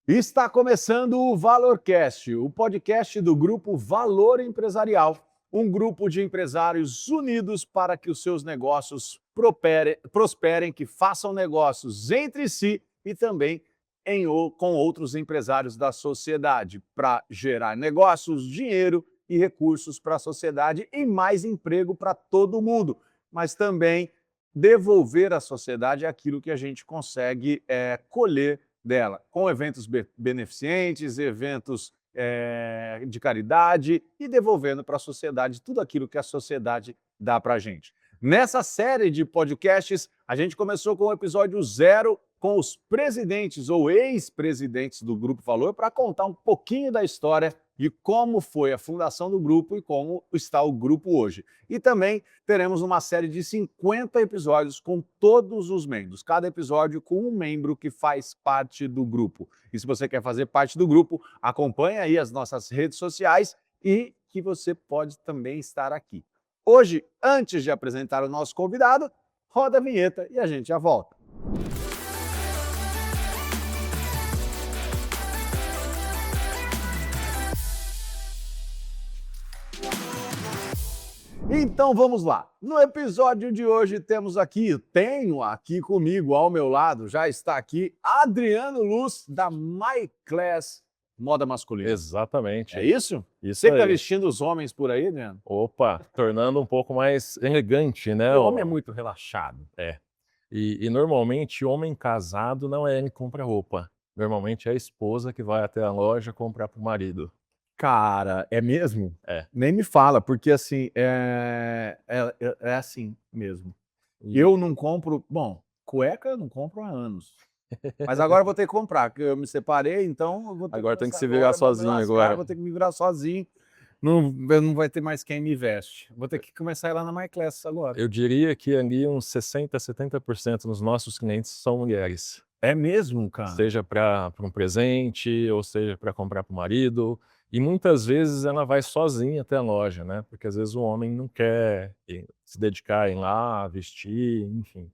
Está começando o ValorCast, o podcast do grupo Valor Empresarial, um grupo de empresários unidos para que os seus negócios prosperem, que façam negócios entre si e também com outros empresários da sociedade, para gerar negócios, dinheiro e recursos para a sociedade e mais emprego para todo mundo, mas também devolver à sociedade aquilo que a gente consegue colher dela, com eventos beneficentes, eventos de caridade e devolvendo para a sociedade tudo aquilo que a sociedade dá para a gente. Nessa série de podcasts, a gente começou com o episódio 0 com os presidentes ou ex-presidentes do Grupo Valor para contar um pouquinho da história de como foi a fundação do grupo e como está o grupo hoje. E também teremos uma série de 50 episódios com todos os membros, cada episódio com um membro que faz parte do grupo. E se você quer fazer parte do grupo, acompanhe aí as nossas redes sociais e que você pode também estar aqui. Hoje, antes de apresentar o nosso convidado, roda a vinheta e a gente já volta. Então vamos lá. No episódio de hoje tenho aqui comigo, ao meu lado, já está aqui, Adriano Luz, da My Class Moda Masculina. Exatamente. É isso? Isso Você que está aí. vestindo os homens por aí, Adriano? Opa, tornando um pouco mais elegante, né? O homem é muito relaxado. E normalmente, homem casado não é ele que compra roupa. Normalmente é a esposa que vai até a loja comprar pro marido. Cara, é mesmo? É. Nem me fala, porque assim, é assim mesmo. E Eu não compro, bom, cueca eu não compro há anos. Mas agora eu vou ter que comprar, porque eu me separei, então eu vou ter Agora tem que começar se virar agora, vou me sozinho lascar, agora. vou ter que me virar sozinho. Não vai ter mais quem me veste. Vou ter que começar a ir lá na My Class agora. Eu diria que ali uns 60, 70% dos nossos clientes são mulheres. É mesmo, cara? Seja para um presente, ou seja para comprar para o marido. E muitas vezes ela vai sozinha até a loja, né? Porque às vezes o homem não quer se dedicar a ir lá, vestir, enfim.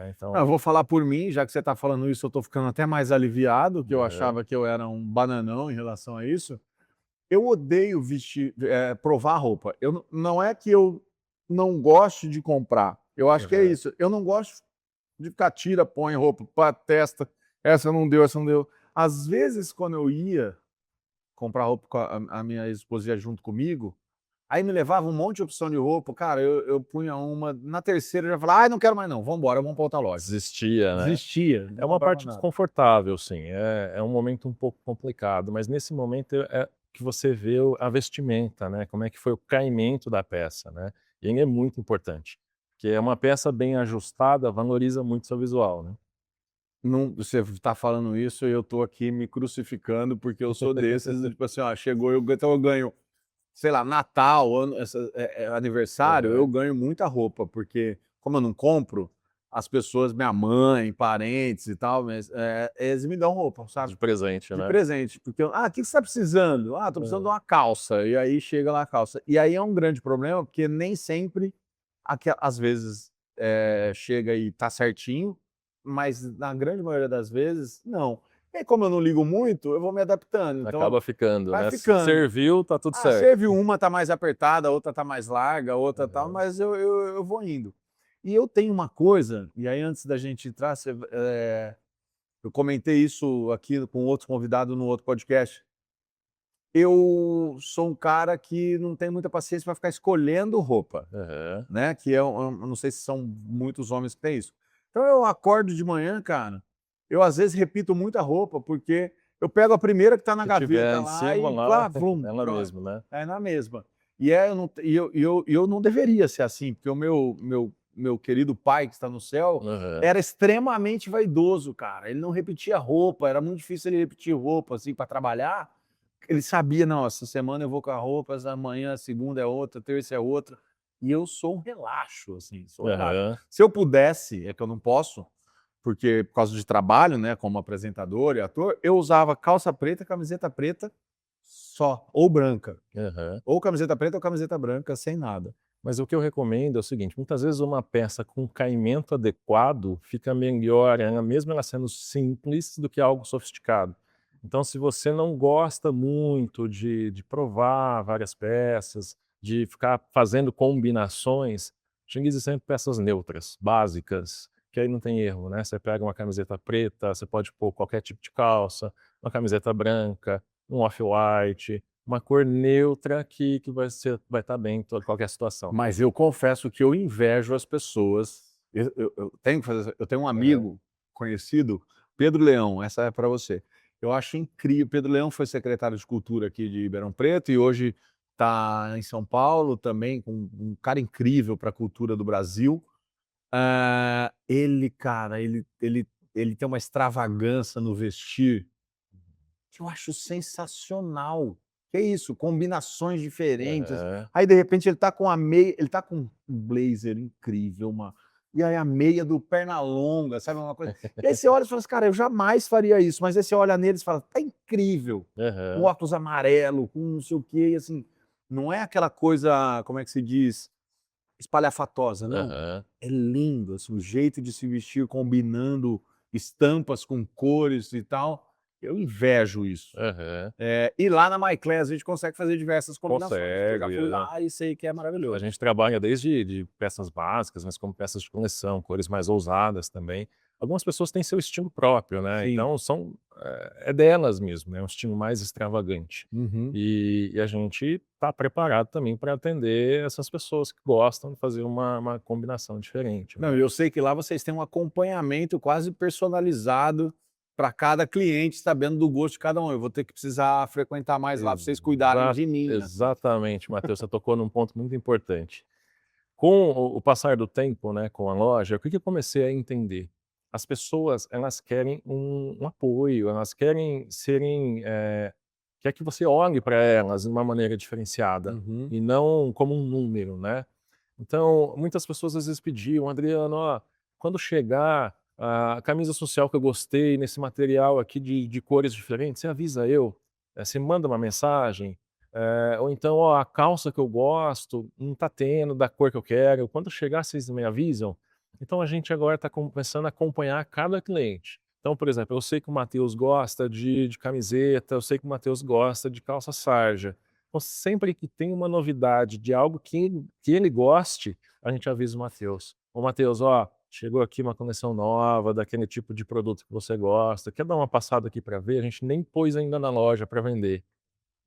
Então, Eu vou falar por mim, já que você está falando isso, eu estou ficando até mais aliviado, que eu É. achava que eu era um bananão em relação a isso. Eu odeio provar roupa. Não é que eu não goste de comprar. Eu acho que é isso. Eu não gosto de ficar tira, põe roupa para testa. Essa não deu, essa não deu. Às vezes, quando eu ia comprar roupa com a minha esposa ia junto comigo, aí me levava um monte de opção de roupa. Cara, eu punha uma, na terceira eu já falava, não quero mais não, vamos embora, vamos para outra loja. Desistia, né? Desistia. É uma parte desconfortável, sim. É um momento um pouco complicado, mas nesse momento é que você vê a vestimenta, né? Como é que foi o caimento da peça, né? E ele é muito importante, porque é uma peça bem ajustada, valoriza muito seu visual, né? Não, você está falando isso e eu estou aqui me crucificando porque eu sou desses, tipo assim, ó, chegou, então eu ganho, sei lá, Natal, aniversário, eu ganho muita roupa, porque como eu não compro, as pessoas, minha mãe, parentes e tal, mas, eles me dão roupa, sabe? De presente, De né? presente, porque o que você está precisando? Tô precisando de uma calça, e aí chega lá a calça. E aí é um grande problema, porque nem sempre, às vezes, chega e tá certinho, mas na grande maioria das vezes, não. E aí, como eu não ligo muito, eu vou me adaptando. Então, Acaba ficando, vai né? ficando. Serviu, tá tudo certo. Serviu, uma tá mais apertada, a outra tá mais larga, a outra tal, mas eu vou indo. E eu tenho uma coisa, e aí antes da gente entrar, eu comentei isso aqui com outro convidado no outro podcast. Eu sou um cara que não tem muita paciência para ficar escolhendo roupa, Aham. né? Que eu não sei se são muitos homens que têm isso. Então eu acordo de manhã, cara, eu às vezes repito muita roupa, porque eu pego a primeira que está na Se gaveta tiver em lá cima e lá, vum, ela pronto. mesmo, né? É na mesma. Eu não deveria ser assim, porque o meu querido pai que está no céu Aham. era extremamente vaidoso, cara. Ele não repetia roupa, era muito difícil ele repetir roupa assim para trabalhar. Ele sabia, não, essa semana eu vou com a roupa, amanhã, a segunda é outra, terça é outra. E eu sou um relaxo, assim, sou um relaxo. Aham. Se eu pudesse, é que eu não posso, porque por causa de trabalho, né, como apresentador e ator, eu usava calça preta, camiseta preta só, ou branca. Aham. Ou camiseta preta ou camiseta branca, sem nada. Mas o que eu recomendo é o seguinte, muitas vezes uma peça com caimento adequado fica melhor, mesmo ela sendo simples, do que algo sofisticado. Então, se você não gosta muito de provar várias peças, de ficar fazendo combinações, utilize sempre peças neutras, básicas, que aí não tem erro, né? Você pega uma camiseta preta, você pode pôr qualquer tipo de calça, uma camiseta branca, um off-white, uma cor neutra que vai estar bem em qualquer situação. Mas eu confesso que eu invejo as pessoas. Eu tenho que fazer. Eu tenho um Aham. amigo conhecido, Pedro Leão. Essa é para você. Eu acho incrível. Pedro Leão foi secretário de Cultura aqui de Ribeirão Preto e hoje está em São Paulo também, com um cara incrível para a cultura do Brasil. Ele, cara, ele tem uma extravagância no vestir que eu acho sensacional. Que é isso, combinações diferentes. Aham. Aí, de repente, ele tá com um blazer incrível, e aí a meia do Pernalonga, sabe, uma coisa e aí você olha e fala assim: "Cara, eu jamais faria isso", mas aí você olha neles e fala: "Tá incrível", com Aham. óculos amarelo, com não sei o quê, e assim, não é aquela coisa, como é que se diz? Espalhafatosa, não. Aham. É lindo, assim, o jeito de se vestir combinando estampas com cores e tal, eu invejo isso. Aham. E lá na My Class a gente consegue fazer diversas combinações, que eu já Consegue, fui lá e sei que é a maravilhoso. gente trabalha desde de peças básicas, mas como peças de coleção, cores mais ousadas também. Algumas pessoas têm seu estilo próprio, né, Sim. então é delas mesmo, né, um estilo mais extravagante. Uhum. E a gente está preparado também para atender essas pessoas que gostam de fazer uma combinação diferente, Não, né. eu sei que lá vocês têm um acompanhamento quase personalizado para cada cliente, sabendo do gosto de cada um. Eu vou ter que precisar frequentar mais lá, para vocês cuidarem Exa de mim, assim. exatamente, Matheus, você tocou num ponto muito importante. Com o passar do tempo, né, com a loja, o que que eu comecei a entender? As pessoas, elas querem um apoio, elas querem serem, quer que você olhe para elas de uma maneira diferenciada, Uhum. e não como um número, né. Então, muitas pessoas às vezes pediam: "Adriano, ó, quando chegar a camisa social que eu gostei nesse material aqui de cores diferentes, você avisa eu, você me manda uma mensagem, ou então, ó, a calça que eu gosto não tá tendo da cor que eu quero, quando chegar vocês me avisam?". Então a gente agora está começando a acompanhar cada cliente. Então, por exemplo, eu sei que o Matheus gosta de camiseta, eu sei que o Matheus gosta de calça sarja. Então sempre que tem uma novidade de algo que ele goste, a gente avisa o Matheus. "Ô Matheus, ó, chegou aqui uma coleção nova daquele tipo de produto que você gosta, quer dar uma passada aqui para ver? A gente nem pôs ainda na loja para vender".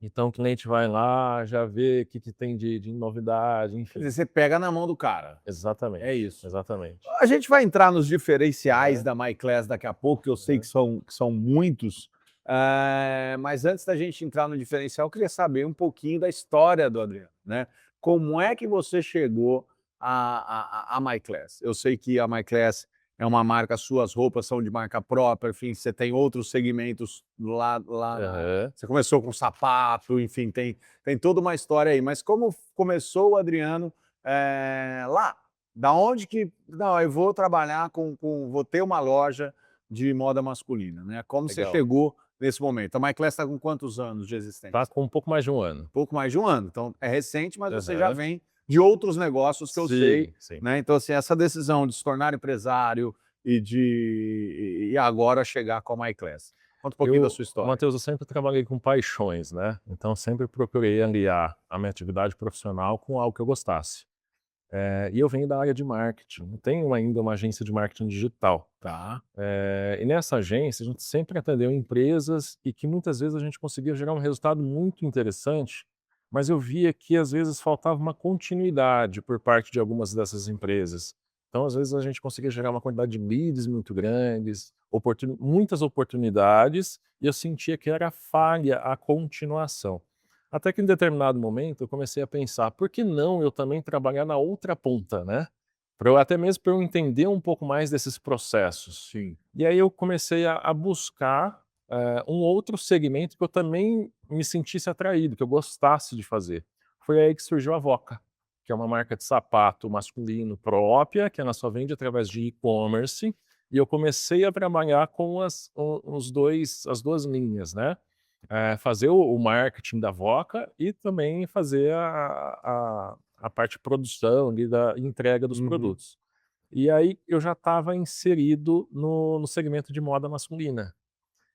Então o cliente vai lá, já vê o que que tem de novidade, Quer enfim. dizer, você pega na mão do cara. É Exatamente, isso. exatamente. A gente vai entrar nos diferenciais Aham, da My Class daqui a pouco, que eu sei aham. que são muitos. Mas antes da gente entrar no diferencial, eu queria saber um pouquinho da história do Adriano, né? Como é que você chegou à My Class? Eu sei que a My Class é uma marca, suas roupas são de marca própria, enfim, você tem outros segmentos lá Aham. você começou com sapato, enfim, tem toda uma história aí. Mas como começou o Adriano lá? Da onde que não, eu vou trabalhar vou ter uma loja de moda masculina, né, como você Legal. chegou nesse momento? A My Class está com quantos anos de Tá existência? com um pouco mais de um ano. Pouco mais de um ano, então é recente, mas você já Aham. vem de outros negócios que eu sei, Sim, sim. né, então assim, essa decisão de se tornar empresário e agora chegar com a My Class. Conta um pouquinho da sua história. Matheus, eu sempre trabalhei com paixões, né, então sempre procurei aliar a minha atividade profissional com algo que eu gostasse. E eu venho da área de marketing, não tenho ainda uma agência de marketing digital. Tá. E nessa agência a gente sempre atendeu empresas e que muitas vezes a gente conseguia gerar um resultado muito interessante, mas eu via que às vezes faltava uma continuidade por parte de algumas dessas empresas. Então, às vezes a gente conseguia gerar uma quantidade de leads muito grandes, muitas oportunidades, e eu sentia que era falha a continuação. Até que em determinado momento eu comecei a pensar, por que não eu também trabalhar na outra ponta, né? Até mesmo para eu entender um pouco mais desses processos. Sim. E aí eu comecei a buscar, um outro segmento que eu também me sentisse atraído, que eu gostasse de fazer. Foi aí que surgiu a Voca, que é uma marca de sapato masculino própria, que ela só vende através de e-commerce, e eu comecei a trabalhar com as 2 linhas, né. Fazer o marketing da Voca e também fazer a parte de produção ali da entrega dos Uhum. produtos. E aí eu já estava inserido no segmento de moda masculina.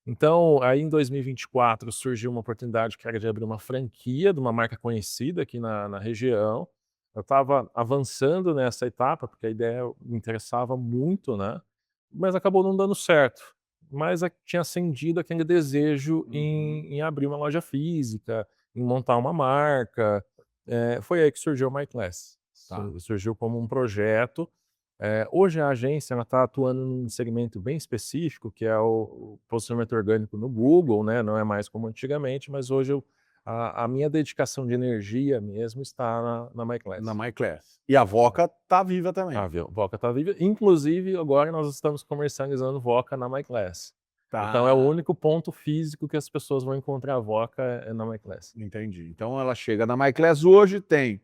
Então, aí em 2024 surgiu uma oportunidade que era de abrir uma franquia de uma marca conhecida aqui na região. Eu estava avançando nessa etapa, porque a ideia me interessava muito, né, mas acabou não dando certo. Mas tinha acendido aquele desejo Uhum. em abrir uma loja física, em montar uma marca. Foi aí que surgiu a MyClass. Tá. Surgiu como um projeto. Hoje a agência está atuando num segmento bem específico, que é o posicionamento orgânico no Google, né, não é mais como antigamente, mas hoje a minha dedicação de energia mesmo está na Na MyClass. MyClass. E a Voca tá viva também. A Voca está viva, inclusive agora nós estamos comercializando Voca na MyClass. Então é o Tá. único ponto físico que as pessoas vão encontrar a Voca é na MyClass. Entendi. Então ela chega na MyClass hoje, tem.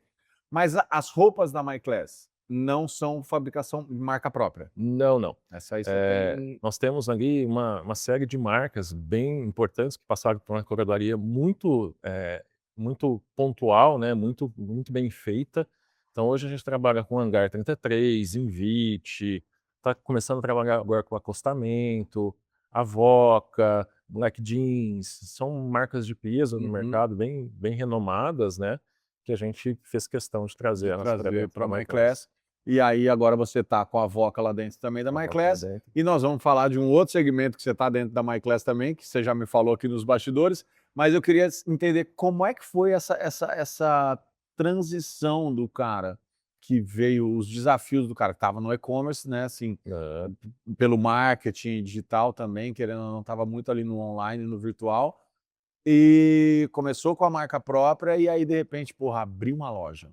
Mas as roupas da MyClass não são fabricação de marca própria. Não, não. Essa aí você tem. Nós temos ali uma série de marcas bem importantes que passaram por uma curadoria muito pontual, né, muito bem feita. Então hoje a gente trabalha com Hangar 33, Invite, está começando a trabalhar agora com Acostamento, Avoca, Black Jeans, são marcas de peso no Uhum. mercado bem renomadas, né, que a gente fez questão de trazer De elas para trazer dentro para da a MyClass. MyClass. E aí agora você está com a Voca lá dentro também da A Avoca lá MyClass. dentro. E nós vamos falar de um outro segmento que você está dentro da MyClass também, que você já me falou aqui nos bastidores. Mas eu queria entender como é que foi essa transição do cara que veio, os desafios do cara que estava no e-commerce, né? Assim, Aham. pelo marketing digital também, querendo ou não, estava muito ali no online, no virtual. E começou com a marca própria e aí, de repente, porra, abriu uma loja.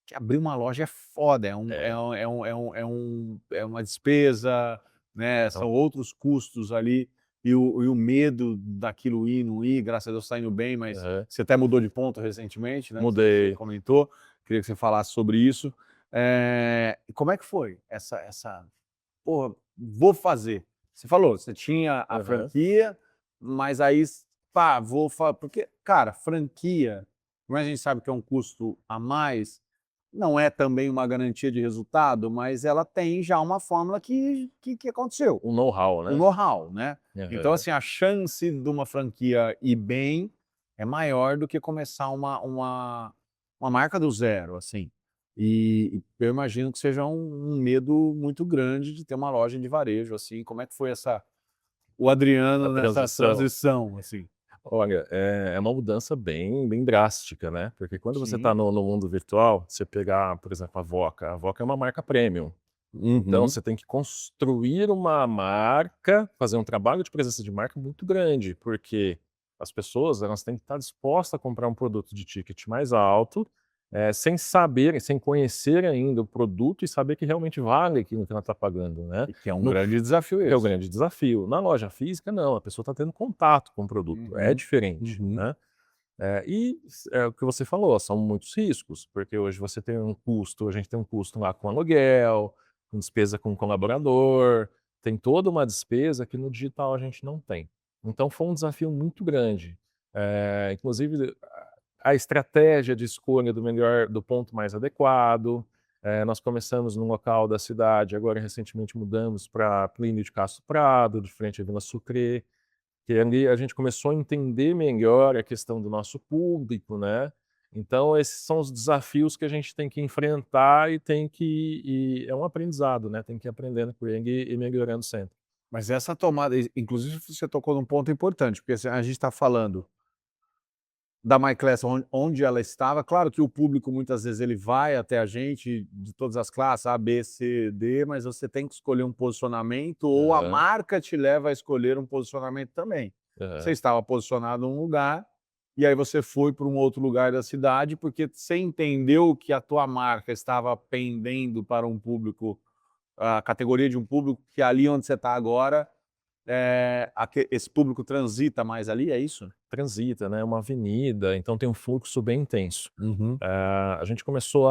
Que abrir uma loja é foda, É, é uma despesa, né, então são outros custos ali, e o medo daquilo ir, não ir, graças a Deus está indo bem, mas aham. você até mudou de ponto recentemente, né, você Mudei. comentou, queria que você falasse sobre isso. E como é que foi "Porra, vou fazer"? Você falou, você tinha a Aham. franquia, mas aí "Pá, vou porque, cara, franquia, como a gente sabe que é um custo a mais, não é também uma garantia de resultado, mas ela tem já uma fórmula que aconteceu, Um know-how, um né. know-how, né. Então, Aham. assim, a chance de uma franquia ir bem é maior do que começar uma marca do zero, assim. E eu imagino que seja um medo muito grande de ter uma loja de varejo, assim. Como é que foi o A Adriano nessa transição. transição, assim? Olha, é uma mudança bem drástica, né, porque quando você está Sim. no mundo virtual, você pegar, por exemplo, a Voca é uma marca premium, então Uhum. você tem que construir uma marca, fazer um trabalho de presença de marca muito grande, porque as pessoas, elas têm que estar dispostas a comprar um produto de ticket mais alto, sem saber, sem conhecer ainda o produto e saber que realmente vale aquilo que ela está pagando, né. E que é um No grande desafio É o esse. grande desafio. Na loja física não, a pessoa está tendo contato com o produto, é Uhum. diferente, Uhum. né. É o que você falou, são muitos riscos, porque hoje você tem um custo, a gente tem um custo lá com aluguel, com despesa com colaborador, tem toda uma despesa que no digital a gente não tem. Então foi um desafio muito grande. Inclusive a estratégia de escolha do ponto mais adequado. Nós começamos num local da cidade, agora recentemente mudamos para Plínio de Castro Prado, de frente à Vila Sucre, que ali a gente começou a entender melhor a questão do nosso público, né. Então esses são os desafios que a gente tem que enfrentar e é um aprendizado, né, tem que ir aprendendo com ele e melhorando sempre. Mas essa tomada, inclusive você tocou num ponto importante, porque assim, a gente está falando da MyClass onde ela estava, claro que o público muitas vezes ele vai até a gente de todas as classes, A, B, C, D, mas você tem que escolher um posicionamento ou a Aham, marca te leva a escolher um posicionamento também. Você aham. estava posicionado num lugar, e aí você foi para um outro lugar da cidade, porque você entendeu que a tua marca estava pendendo para um público, a categoria de um público que ali onde você está agora, esse público transita mais ali, é isso? Transita, né, é uma avenida, então tem um fluxo bem intenso. Uhum. A gente começou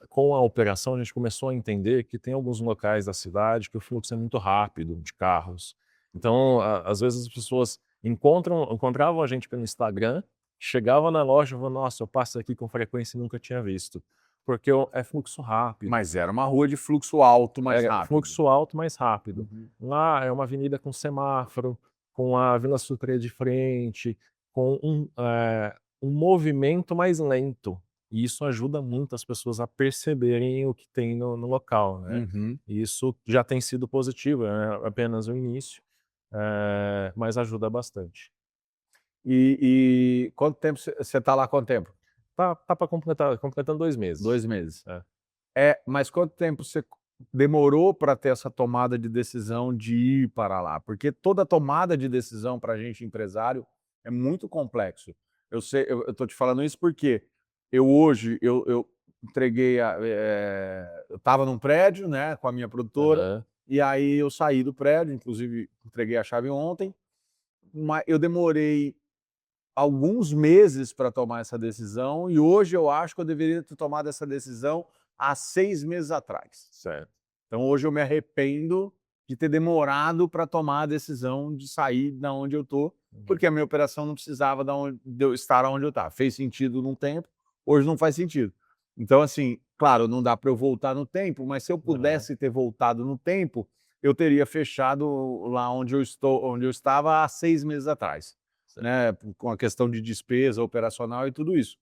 com a operação, a gente começou a entender que tem alguns locais da cidade que o fluxo é muito rápido de carros. Então, às vezes as pessoas encontravam a gente pelo Instagram, chegavam na loja e falavam: "Nossa, eu passo aqui com frequência e nunca tinha visto", porque é fluxo rápido. Mas era uma rua de fluxo alto mais Era rápido. fluxo alto mais rápido. Uhum. Lá é uma avenida com semáforo, com a Vila Sucre de frente, com um movimento mais lento. E isso ajuda muito as pessoas a perceberem o que tem no local, né? Uhum. E isso já tem sido positivo, é apenas o início, mas ajuda bastante. E quanto tempo você está lá? Quanto tempo? Tá para completando 2 meses. 2 meses. É. Mas quanto tempo você demorou para ter essa tomada de decisão de ir para lá? Porque toda tomada de decisão para a gente empresário é muito complexo. Eu sei, eu estou te falando isso porque eu entreguei eu estava num prédio, né, com a minha produtora, Aham. e aí eu saí do prédio, inclusive entreguei a chave ontem, mas eu demorei alguns meses para tomar essa decisão e hoje eu acho que eu deveria ter tomado essa decisão há 6 meses atrás. Certo. Então hoje eu me arrependo de ter demorado para tomar a decisão de sair da onde eu estou, Uhum. porque a minha operação não precisava de eu estar onde eu estava. Fez sentido num tempo, hoje não faz sentido. Então assim, claro, não dá para eu voltar no tempo, mas se eu Aham. pudesse ter voltado no tempo, eu teria fechado lá onde eu estava há 6 meses atrás, Certo. né, com a questão de despesa operacional e tudo isso.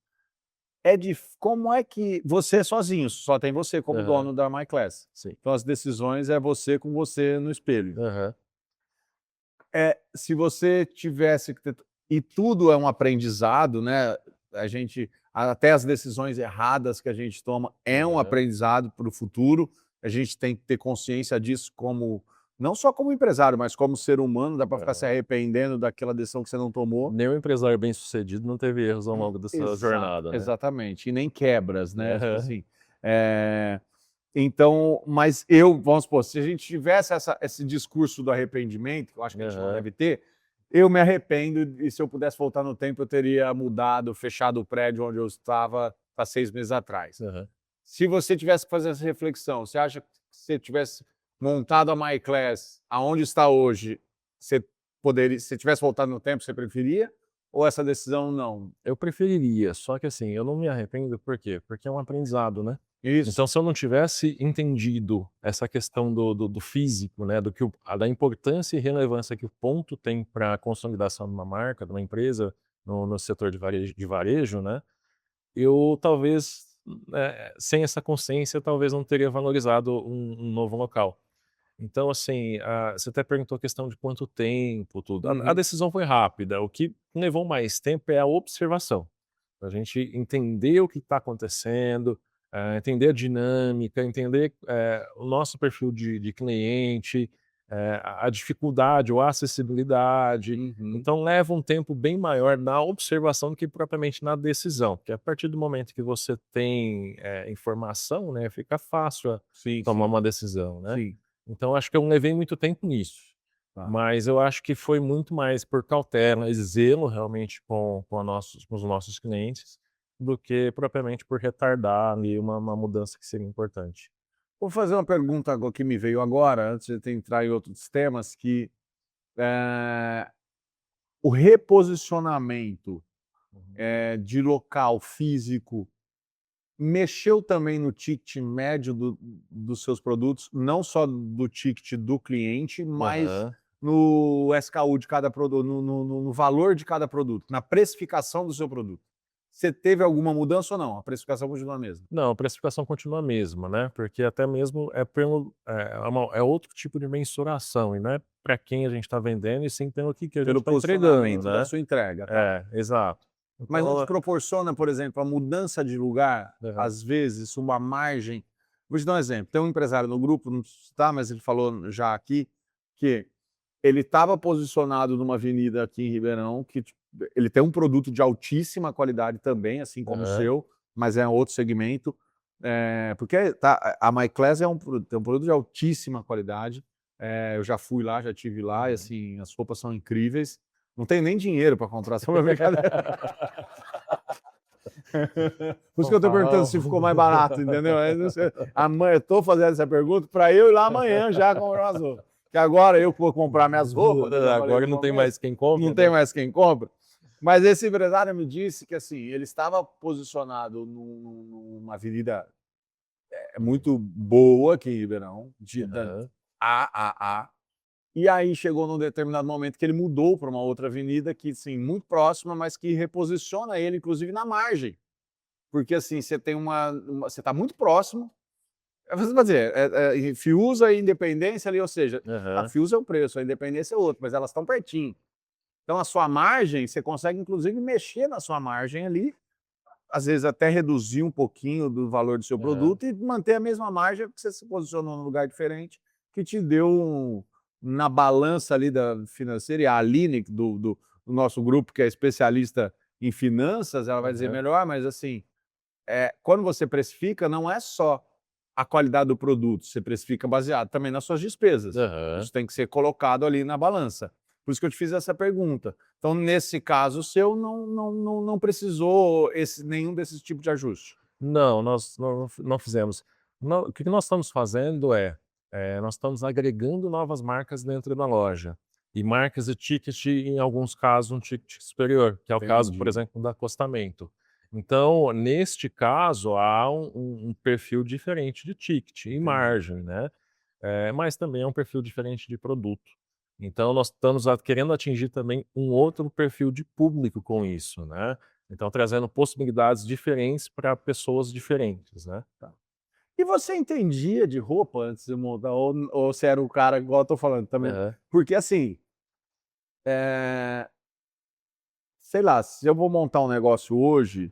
Como é que você é sozinho, só tem você como Aham. dono da MyClass. Sim. Então as decisões é você com você no espelho. Aham. Se você tivesse que ter e tudo é um aprendizado, né, a gente até as decisões erradas que a gente toma é um Aham. aprendizado para o futuro, a gente tem que ter consciência disso como não só como empresário, mas como ser humano, dá para ficar se Aham. arrependendo daquela decisão que você não tomou. Nenhum empresário bem-sucedido não teve erros ao longo dessa jornada, né. Exatamente, e nem quebras, né, tipo Aham. assim, eh então, mas vamos supor, se a gente tivesse esse discurso do arrependimento, que eu acho que a gente não Aham. deve ter, eu me arrependo e se eu pudesse voltar no tempo, eu teria mudado, fechado o prédio onde eu estava há 6 meses atrás. Aham. Se você tivesse que fazer essa reflexão, você acha que se você tivesse montado a MyClass aonde está hoje, você se tivesse voltado no tempo, você preferia? Ou essa decisão não? Eu preferiria, só que assim, eu não me arrependo, por quê? Porque é um aprendizado, né. Isso. Então, se eu não tivesse entendido essa questão do físico, né, do que da importância e relevância que o ponto tem para a consolidação de uma marca, de uma empresa, no setor de varejo, né, eu talvez, sem essa consciência, talvez não teria valorizado um novo local. Então, assim, você até perguntou a questão de quanto tempo, tudo. A Uhum. decisão foi rápida, o que levou mais tempo é a observação. A gente entender o que está acontecendo, entender a dinâmica, entender, o nosso perfil de cliente, a dificuldade ou a acessibilidade. Uhum. Então leva um tempo bem maior na observação do que propriamente na decisão, porque a partir do momento que você tem, informação, né, fica fácil Sim, tomar sim, uma decisão, né. sim. Então acho que eu não levei muito tempo nisso, Tá. mas eu acho que foi muito mais por cautela e zelo realmente com os nossos clientes, do que propriamente por retardar ali uma mudança que seria importante. Vou fazer uma pergunta que me veio agora, antes de entrar em outros temas, o reposicionamento, Uhum. de local físico mexeu também no ticket médio dos seus produtos, não só do ticket do cliente, mas Aham. no SKU de cada produto, no valor de cada produto, na precificação do seu produto. Você teve alguma mudança ou não? A precificação continua a mesma? Não, a precificação continua a mesma, né, porque até mesmo é outro tipo de mensuração e não é para quem a gente está vendendo e sim pelo que a gente Pelo está entregando, posicionamento da né. sua entrega, tá. É, exato. Mas não te Então proporciona, por exemplo, a mudança de lugar, aham. às vezes, uma margem. Vou te dar um exemplo, tem um empresário no grupo, não preciso citar, mas ele falou já aqui, que ele estava posicionado numa avenida aqui em Ribeirão, que tipo, ele tem um produto de altíssima qualidade também, assim como o Aham. seu, mas é outro segmento, porque a MyClass tem um produto de altíssima qualidade, eu já fui lá, já tive lá, e Uhum. assim, as roupas são incríveis, não tenho nem dinheiro para comprar, só uma brincadeira. Por isso que eu estou perguntando se ficou mais barato, entendeu? Amanhã eu estou fazendo essa pergunta para eu ir lá amanhã já comprar umas roupas. Que agora eu que vou comprar minhas roupas, que eu já falei Agora no não tem começo, mais quem não compra, tem né. mais quem compra. Mas esse empresário me disse que assim, ele estava posicionado numa avenida Uhum. muito boa aqui em Ribeirão, Aham. A. E aí chegou num determinado momento que ele mudou para uma outra avenida que, sim, muito próxima, mas que reposiciona ele, inclusive, na margem. Porque, assim, você tem você está muito próximo. Você vai dizer, Fiuza e Independência ali, ou seja, a Aham. Fiuza é um preço, a Independência é outro, mas elas estão pertinho. Então a sua margem, você consegue inclusive mexer na sua margem ali, às vezes até reduzir um pouquinho do valor do seu Aham. produto e manter a mesma margem, porque você se posicionou num lugar diferente, que te deu na balança ali da financeira, e a Aline do nosso grupo, que é especialista em finanças, ela vai dizer Aham. melhor, mas assim, quando você precifica, não é só a qualidade do produto, você precifica baseado também nas suas despesas. Aham. Isso tem que ser colocado ali na balança. Por isso que eu te fiz essa pergunta. Então, nesse caso seu, não precisou nenhum desses tipos de ajuste. Não, nós não fizemos. O que nós estamos fazendo nós estamos agregando novas marcas dentro da loja. E marcas de ticket, em alguns casos, um ticket superior, que é o caso, por Entendi. exemplo, do acostamento. Então, neste caso, há um perfil diferente de ticket e Entendi. margem, né? Mas também é um perfil diferente de produto. Então, nós estamos querendo atingir também um outro perfil de público com isso, né? Então, trazendo possibilidades diferentes para pessoas diferentes, né? Tá. E você entendia de roupa antes de montar, ou você era o cara, igual eu tô falando também? Aham. Porque assim, eh, sei lá, se eu vou montar um negócio hoje,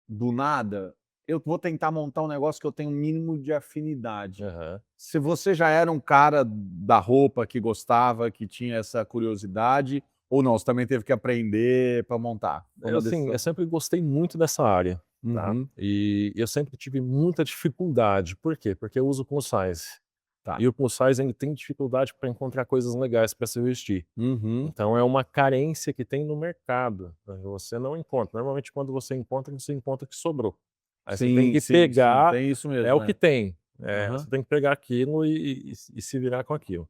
do nada, eu vou tentar montar um negócio que eu tenho um mínimo de afinidade. Aham. Se você já era um cara da roupa que gostava, que tinha essa curiosidade, ou não, você também teve que aprender para montar? Foi Eu, uma assim, eu decisão. sempre gostei muito dessa área, tá? Uhum, E eu sempre tive muita dificuldade. Por quê? Porque eu uso plus size. tá. E o plus size ele tem dificuldade para encontrar coisas legais para se vestir. Uhum. Então é uma carência que tem no mercado, né, você não encontra. Normalmente quando você encontra o que sobrou. Aí você tem Sim, que sim, sim, pegar, tem isso é mesmo, o que tem, Aham. você tem que pegar aquilo e se virar com aquilo.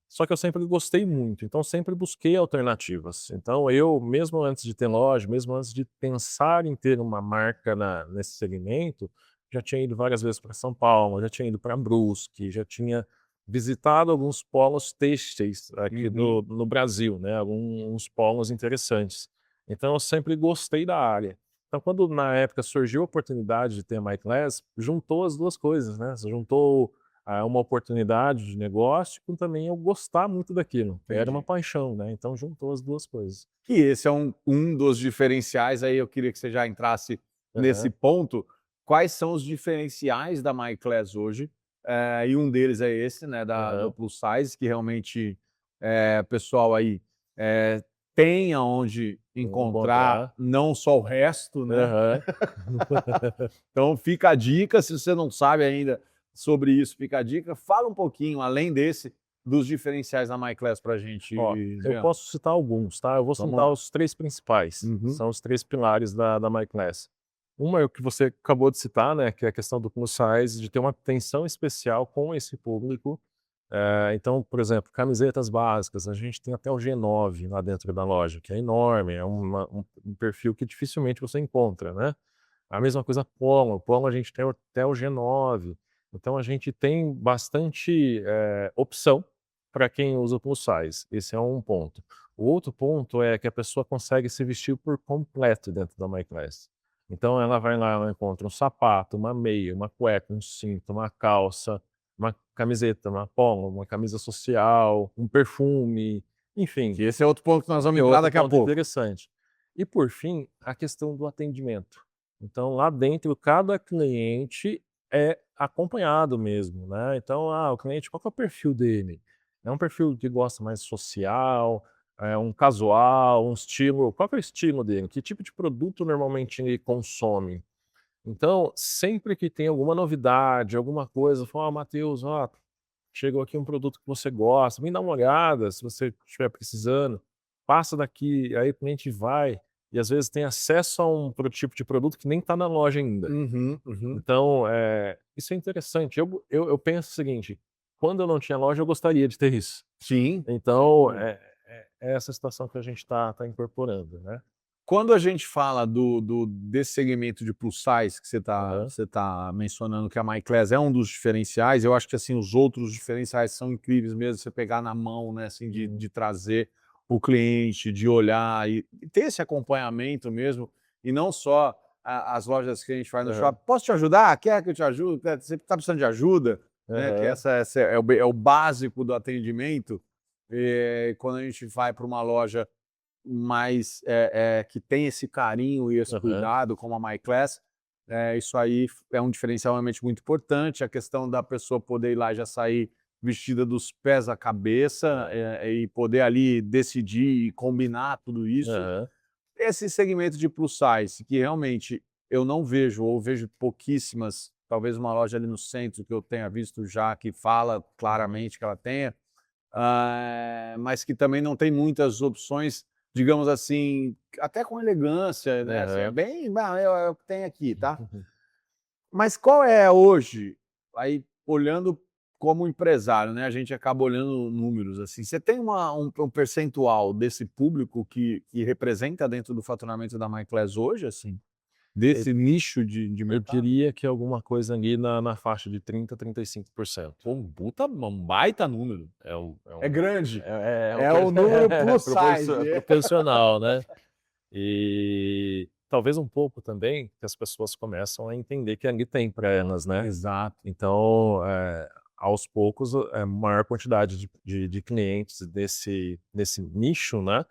Só que eu sempre gostei muito, então sempre busquei alternativas. Então eu, mesmo antes de ter loja, mesmo antes de pensar em ter uma marca nesse segmento, já tinha ido várias vezes para São Paulo, já tinha ido para Brusque, já tinha visitado alguns polos têxteis aqui Uhum. no Brasil, né, alguns polos interessantes. Então eu sempre gostei da área. Então quando na época surgiu a oportunidade de ter a MyClass, juntou as 2 coisas, né, juntou, uma oportunidade de negócio com também eu gostar muito daquilo. Era uma Entendi. paixão, né, então juntou as 2 coisas. Que esse é um dos diferenciais, aí eu queria que você já entrasse nesse Aham, ponto. Quais são os diferenciais da MyClass hoje? E um deles é esse, né, do aham. plus size, que realmente, pessoal aí, tem aonde encontrar Encontrar. não só o resto, né. Aham. Então fica a dica, se você não sabe ainda sobre isso, fica a dica. Fala um pouquinho, além desse, dos diferenciais da MyClass pra Ó, gente, eu Jean. posso citar alguns, tá? Eu vou Vamos citar lá. os 3 principais, Uhum. são os 3 pilares da MyClass. Uma é o que você acabou de citar, né, que é a questão do plus size, de ter uma atenção especial com esse público. Então, por exemplo, camisetas básicas, a gente tem até o G9 lá dentro da loja, que é enorme, é um perfil que dificilmente você encontra, né. A mesma coisa polo a gente tem até o G9, então a gente tem bastante, opção para quem usa plus size, esse é um ponto. O outro ponto é que a pessoa consegue se vestir por completo dentro da MyClass. Então ela vai lá, ela encontra um sapato, uma meia, uma cueca, um cinto, uma calça, uma camiseta, uma polo, uma camisa social, um perfume, enfim, Que esse é outro ponto que nós vamos que é entrar outro daqui a ponto pouco. interessante. E por fim, a questão do atendimento. Então lá dentro cada cliente é acompanhado mesmo, né. Então, o cliente qual que é o perfil dele? É um perfil que gosta mais social, é um casual, um estilo qual que é o estilo dele? Que tipo de produto normalmente ele consome? Então, sempre que tem alguma novidade, alguma coisa, fala: "Ó, Matheus, ó, chegou aqui um produto que você gosta, vem dar uma olhada se você estiver precisando, passa daqui", aí o cliente vai, e às vezes tem acesso a um tipo de produto que nem está na loja ainda. Uhum, uhum. Então, isso é interessante. Eu penso o seguinte, quando eu não tinha loja eu gostaria de ter isso. Sim, sem Então, dúvida. é essa situação que a gente está incorporando, né. Quando a gente fala desse segmento de plus size que Aham. você tá mencionando que a My Class é um dos diferenciais, eu acho que assim, os outros diferenciais são incríveis mesmo, você pegar na mão, né, assim, Uhum. de trazer o cliente, de olhar e ter esse acompanhamento mesmo, e não só as lojas que a gente faz no Aham. shopping. Posso te ajudar? Quer que eu te ajude? Você está precisando de ajuda? Né, que Aham. essa é é o básico do atendimento. Quando a gente vai para uma loja mas que tem esse carinho e esse Aham. cuidado, como a My Class, isso aí é um diferencial realmente muito importante. A questão da pessoa poder ir lá e já sair vestida dos pés à cabeça, É. e poder ali decidir e combinar tudo isso. Aham. Esse segmento de plus size, que realmente eu não vejo, ou vejo pouquíssimas, talvez uma loja ali no centro que eu tenha visto já, que fala Uhum. claramente que ela tenha, mas que também não tem muitas opções, digamos assim, até com elegância, né, assim, é Aham. bem é o que tem aqui, tá. Mas qual é hoje, aí olhando como empresário, né, a gente acaba olhando números, assim, você tem um percentual desse público que representa dentro do faturamento da My Class hoje, assim? Eu Desse nicho de eu mercado? diria que alguma coisa ali na faixa de 30 a 35%. Pô, um baita número. É É um grande, é um é per o número plus size. proporcional, né. E talvez um pouco também que as pessoas começam a entender que ali tem para elas, né. Exato. Então, aos poucos, maior quantidade de clientes desse nicho, né,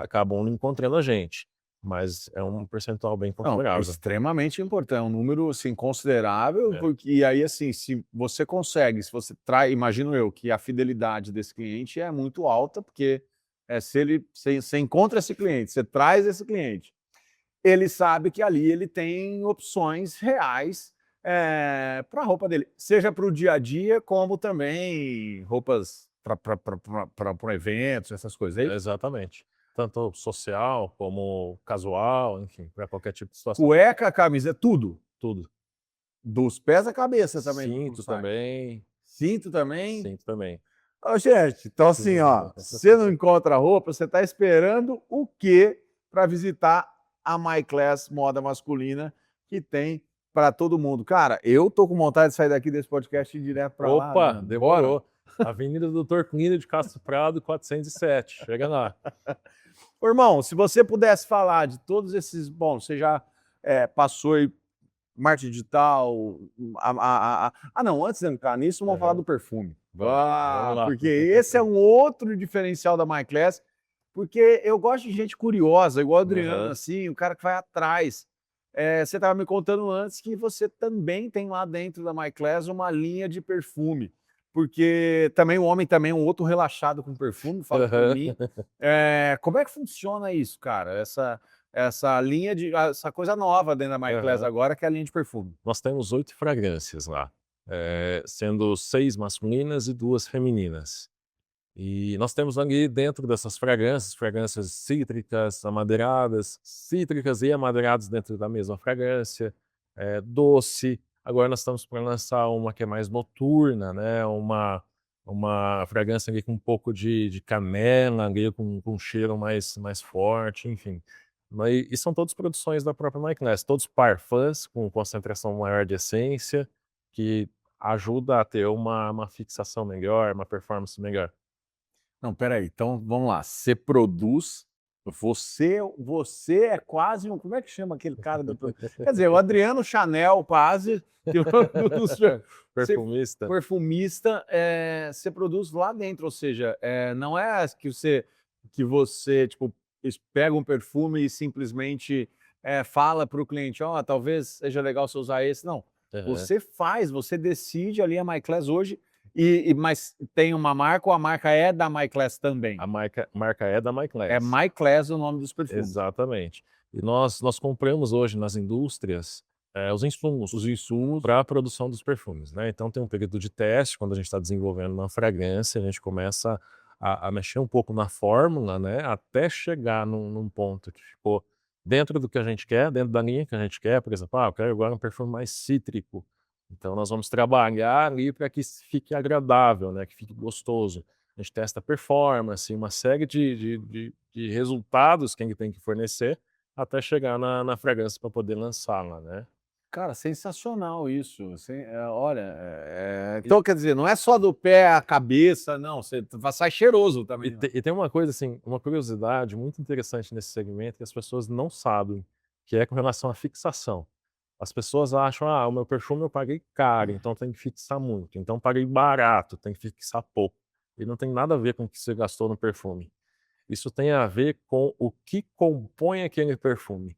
acabam encontrando a gente, mas é um percentual bem Não, é considerável. extremamente importante, é um número, assim, considerável, É. porque e aí, assim, se você consegue, se você traz imagino eu, que a fidelidade desse cliente é muito alta, porque, se ele você encontra esse cliente, você traz esse cliente, ele sabe que ali ele tem opções reais, para a roupa dele, seja para o dia a dia, como também roupas para eventos, essas coisas, é isso? Exatamente. Tanto social como casual, enfim, para qualquer tipo de situação. Cueca, camisa, tudo, Tudo. dos pés à cabeça também do Cinto plus size. também, Cinto também? cinto também. Ô, gente, então assim, ó, você não encontra roupa, você está esperando o quê para visitar a My Class Moda Masculina, que tem para todo mundo? Cara, eu tô com vontade de sair daqui desse podcast e ir direto para lá, Opa, Adriano. Bora? demorou. Avenida Doutor Cunha de Castro Prado, 407. Chega lá. Ô, irmão, se você pudesse falar de todos esses, bom, você já passou aí marketing digital, não, antes de entrar nisso, vamos falar Aham. do perfume. Vamos lá. Porque esse é um outro diferencial da My Class, porque eu gosto de gente curiosa, igual o Adriano, Aham. assim, o cara que vai atrás. Você estava me contando antes que você também tem lá dentro da My Class uma linha de perfume, porque também o homem também é um outro relaxado com perfume, falo por Aham. mim. Como é que funciona isso, cara? Essa linha essa coisa nova dentro da My Class Aham. agora, que é a linha de perfume. Nós temos 8 fragrâncias lá, sendo 6 masculinas e 2 femininas. E nós temos ali dentro dessas fragrâncias, fragrâncias cítricas, amadeiradas, cítricas e amadeiradas dentro da mesma fragrância, doce. Agora nós estamos para lançar uma que é mais noturna, né, uma fragrância ali com um pouco de canela, ali com um cheiro mais forte, enfim. E são todas produções da própria My Class, todos parfums com concentração maior de essência, que ajuda a ter uma fixação melhor, uma performance melhor. Não, espera aí, então vamos lá, você produz, você é quase um como é que chama aquele cara do quer dizer, o Adriano Chanel quase, que você Perfumista. perfumista, você produz lá dentro, ou seja, não é que você, tipo, pega um perfume e simplesmente, fala para o cliente: "Ó, talvez seja legal você usar esse", não, Aham. você faz, você decide ali a My Class hoje mas tem uma marca ou a marca é da My Class também? A marca é da My É Class. My Class o nome dos perfumes. Exatamente. E nós compramos hoje nas indústrias, os Os insumos insumos. para a produção dos perfumes, né. Então tem um período de teste, quando a gente está desenvolvendo uma fragrância, a gente começa a mexer um pouco na fórmula, né, até chegar num ponto que ficou dentro do que a gente quer, dentro da linha que a gente quer. Por exemplo, eu quero agora um perfume mais cítrico. Então nós vamos trabalhar ali para que fique agradável, né, que fique gostoso. A gente testa performance, uma série de resultados que ele tem que fornecer, até chegar na fragrância para poder lançá-la, né. Cara, sensacional isso. Olha, então quer dizer, não é só do pé à cabeça, não, você sai cheiroso E também, ó. te e tem uma coisa, assim, uma curiosidade muito interessante nesse segmento que as pessoas não sabem, que é com relação à fixação. As pessoas acham: "Ah, o meu perfume eu paguei caro, então tem que fixar muito. Então paguei barato, tem que fixar pouco". E não tem nada a ver com o que você gastou no perfume. Isso tem a ver com o que compõe aquele perfume.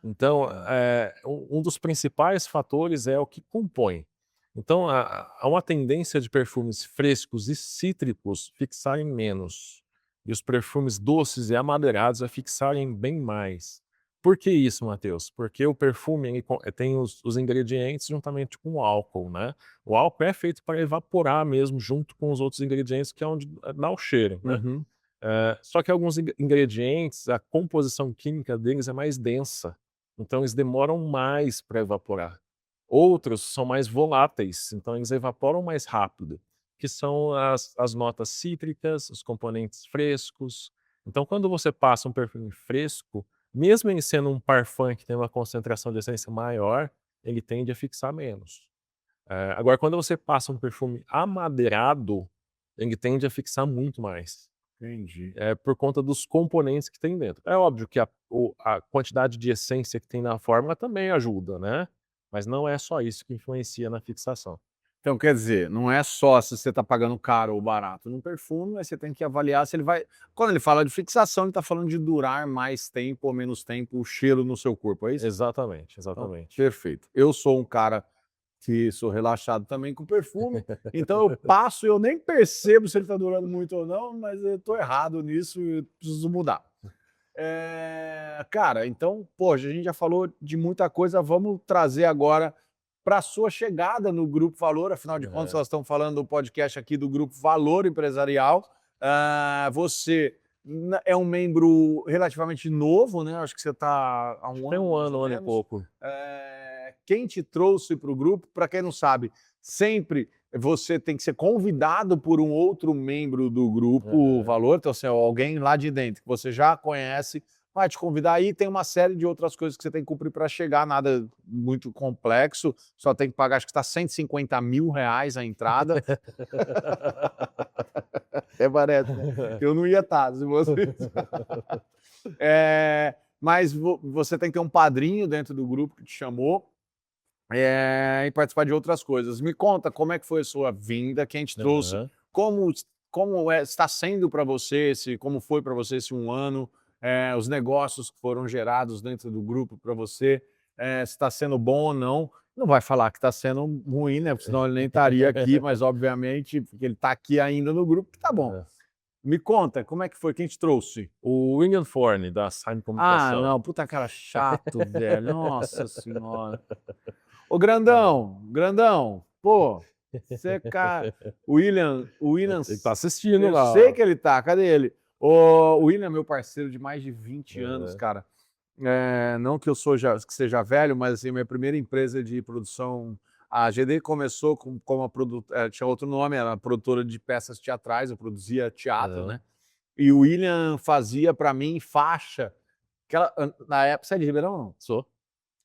Então, Ah, um dos principais fatores é o que compõe. Então, há uma tendência de perfumes frescos e cítricos fixarem menos, e os perfumes doces e amadeirados a fixarem bem mais. Por que isso, Matheus? Porque o perfume ele tem os ingredientes juntamente com o álcool, né? O álcool é feito para evaporar mesmo junto com os outros ingredientes, que é onde dá o cheiro, né? uhum. Só que alguns ingredientes, a composição química deles é mais densa, então eles demoram mais para evaporar. Outros são mais voláteis, então eles evaporam mais rápido, que são as notas cítricas, os componentes frescos. Então, quando você passa um perfume fresco, mesmo ele sendo um parfum que tem uma concentração de essência maior, ele tende a fixar menos. Agora, quando você passa um perfume amadeirado, ele tende a fixar muito mais. Entendi. Por conta dos componentes que tem dentro. É óbvio que a quantidade de essência que tem na fórmula também ajuda, né, mas não é só isso que influencia na fixação. Então quer dizer, não é só se você está pagando caro ou barato num perfume, mas você tem que avaliar se ele vai quando ele fala de fixação, ele está falando de durar mais tempo ou menos tempo o cheiro no seu corpo, é isso? Exatamente, Então, exatamente. perfeito. Eu sou um cara que sou relaxado também com perfume, então eu passo e eu nem percebo se ele está durando muito ou não, mas eu estou errado nisso e eu preciso mudar. Cara, então, poxa, a gente já falou de muita coisa, vamos trazer agora para a sua chegada no Grupo Valor, afinal de contas, Aham. nós estamos falando do podcast aqui do Grupo Valor Empresarial. Você é um membro relativamente novo, né? Acho que você está há um Tem ano, mais ou um ano e menos. pouco. Quem te trouxe para o grupo, para quem não sabe, sempre você tem que ser convidado por um outro membro do Grupo Aham. Valor, então assim, alguém lá de dentro que você já conhece, vai te convidar aí, tem uma série de outras coisas que você tem que cumprir para chegar, nada muito complexo, só tem que pagar, acho que está R$ 150.000 a entrada. Até parece, né? Eu não ia estar, se você... mas você tem que ter um padrinho dentro do grupo que te chamou, e participar de outras coisas. Me conta como é que foi a sua vinda, quem te trouxe, Aham. como está sendo para você como foi para você esse um ano, os negócios que foram gerados dentro do grupo para você, se está sendo bom ou não. Não vai falar que está sendo ruim, né? Porque senão ele nem estaria aqui, mas obviamente, porque ele está aqui ainda no grupo, que tá bom. Aham. Me conta, como é que foi? Quem te trouxe? O William Forne, da Sign Ah, Comunicação. não, puta cara chato, velho. Nossa senhora. Ô, É. grandão, pô, você, cara, o William, Ele tá assistindo eu lá, sei ó. que ele tá, cadê ele? O William é meu parceiro de mais de 20 anos, Aham. cara. Não que eu que seja velho, mas assim, minha primeira empresa de produção, a GD começou como uma tinha outro nome, era uma produtora de peças teatrais, eu produzia teatro, Aham. né? E o William fazia pra mim faixa, na época, você é de Ribeirão ou não? Sou.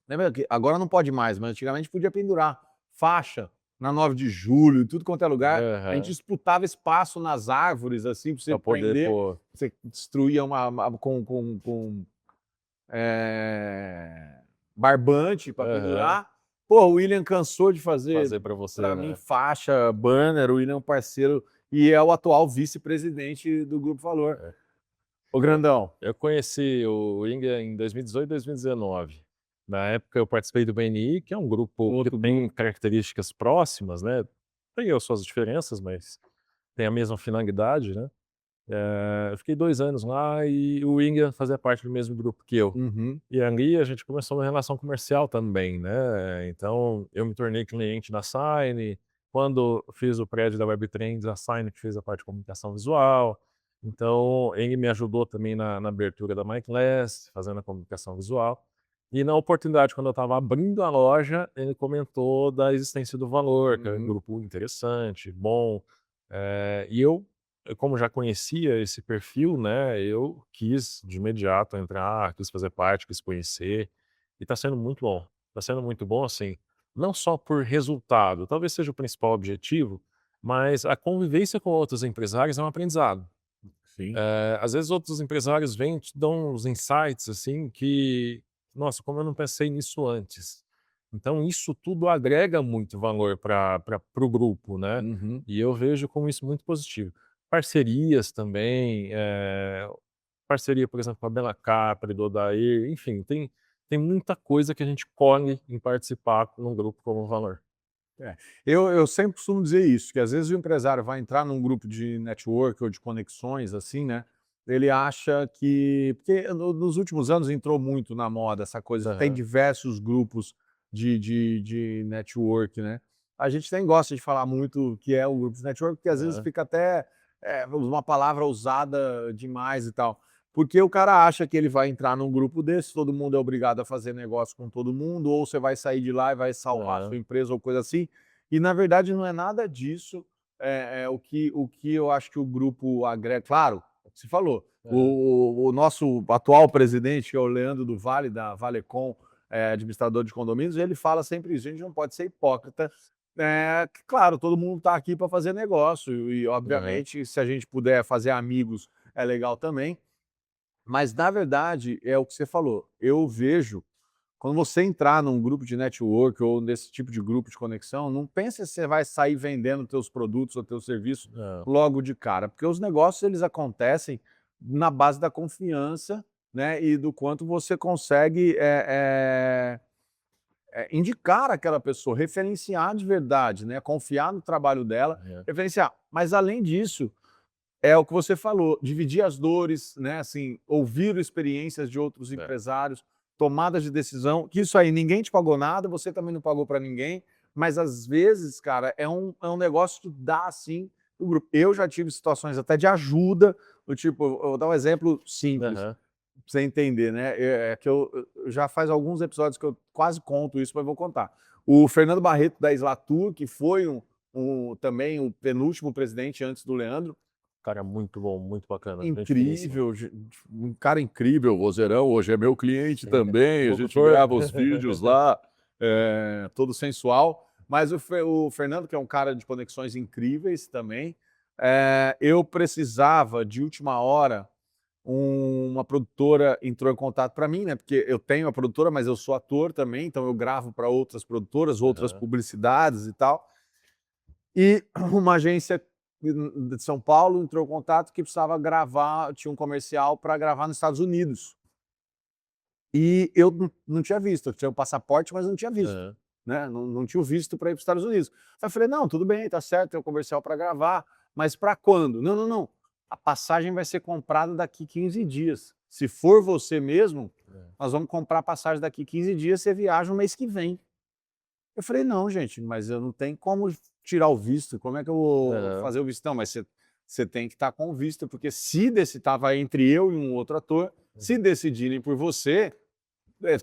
Lembra que agora não pode mais, mas antigamente podia pendurar faixa na 9 de julho, em tudo quanto é lugar. A gente Aham. disputava espaço nas árvores, assim, para você Pra poder prender. pôr. Você destruía com barbante para Aham. pendurar. Pô, o William cansou de fazer Fazer pra você, para mim né. faixa, banner. O William é um parceiro e é o atual vice-presidente do Grupo Valor. É. Ô, grandão. Eu conheci o Inga em 2018 e 2019. Na época eu participei do BNI, que é um grupo que Outro tem grupo. características próximas, né, tem as suas diferenças, mas tem a mesma finalidade, né. Eu fiquei 2 anos lá e o Inga fazia parte do mesmo grupo que eu. Uhum. E ali a gente começou uma relação comercial também, né, então eu me tornei cliente da Sign, quando fiz o prédio da Webtrends, a Sign que fez a parte de comunicação visual, então ele me ajudou também na abertura da MyClass, fazendo a comunicação visual. E na oportunidade, quando eu estava abrindo a loja, ele comentou da existência do Valor, que é um Uhum. grupo interessante, bom, e eu como já conhecia esse perfil, né, eu quis de imediato entrar, quis fazer parte, quis conhecer, e está sendo muito bom. Está sendo muito bom, assim, não só por resultado, talvez seja o principal objetivo, mas a convivência com outros empresários é um aprendizado. Sim. Às vezes outros empresários vêm e te dão uns insights, assim, que, nossa, como eu não pensei nisso antes. Então isso tudo agrega muito valor para o grupo, né, Uhum. e eu vejo como isso muito positivo. Parcerias também, parceria, por exemplo, com a Bela Capri, do Odair, enfim, tem muita coisa que a gente colhe em participar num grupo como Valor. É. Eu sempre costumo dizer isso, que às vezes o empresário vai entrar num grupo de network ou de conexões, assim, né? Ele acha que. Porque nos últimos anos entrou muito na moda essa coisa, tem Aham. diversos grupos de network, né? A gente nem gosta de falar muito que é o grupo de network, porque às vezes Aham. fica até uma palavra usada demais e tal. Porque o cara acha que ele vai entrar num grupo desse, todo mundo é obrigado a fazer negócio com todo mundo, ou você vai sair de lá e vai salvar a sua Aham. empresa ou coisa assim. E na verdade não é nada disso. O que eu acho que o grupo agrega. Claro, é o que você falou. Aham. O nosso atual presidente, que é o Leandro do Vale, da Valecom, administrador de condomínios, ele fala sempre isso. A gente não pode ser hipócrita. Que, claro, todo mundo está aqui para fazer negócio e, Aham. obviamente, se a gente puder fazer amigos, é legal também. Mas, na verdade, é o que você falou. Eu vejo, quando você entrar num grupo de network ou nesse tipo de grupo de conexão, não pense que você vai sair vendendo teus produtos ou teus serviços Não. logo de cara, porque os negócios eles acontecem na base da confiança, né, e do quanto você consegue indicar aquela pessoa, referenciar de verdade, né, confiar no trabalho dela, É. referenciar. Mas além disso, é o que você falou, dividir as dores, né, assim, ouvir experiências de outros É. empresários, tomadas de decisão, que isso aí ninguém te pagou nada, você também não pagou para ninguém, mas às vezes, cara, é um negócio que dá assim o grupo. Eu já tive situações até de ajuda, do tipo, eu vou dar um exemplo simples, Aham. pra você entender, né? Que eu já faz alguns episódios que eu quase conto isso, mas vou contar. O Fernando Barreto da Islatur, que foi também o penúltimo presidente antes do Leandro, Cara muito bom, muito bacana, gente finíssima. incrível, um cara incrível, o vozeirão, hoje é meu cliente Sim. também, a gente Locutor. grava os vídeos lá, todo sensual. Mas o Fernando, que é um cara de conexões incríveis também, eu precisava de última hora, uma produtora entrou em contato para mim, né? Porque eu tenho a produtora, mas eu sou ator também, então eu gravo para outras produtoras, outras Aham. publicidades e tal. E uma agência de São Paulo entrou em contato que precisava gravar, tinha um comercial para gravar nos Estados Unidos. E eu não tinha visto, eu tinha o passaporte, mas não tinha visto, Aham. né? Não tinha o visto para ir para os Estados Unidos. Aí eu falei: "Não, tudo bem, tá certo, tem o comercial para gravar, mas para quando?". "Não, não, não, a passagem vai ser comprada daqui 15 dias. Se for você mesmo, É. nós vamos comprar a passagem daqui 15 dias, você viaja no mês que vem". Eu falei: "Não, gente, mas eu não tenho como tirar o visto, como é que eu vou Aham. fazer o visto?". "Não, mas você tem que estar com o visto, porque se estava entre eu e um outro ator, se Uhum. decidirem por você,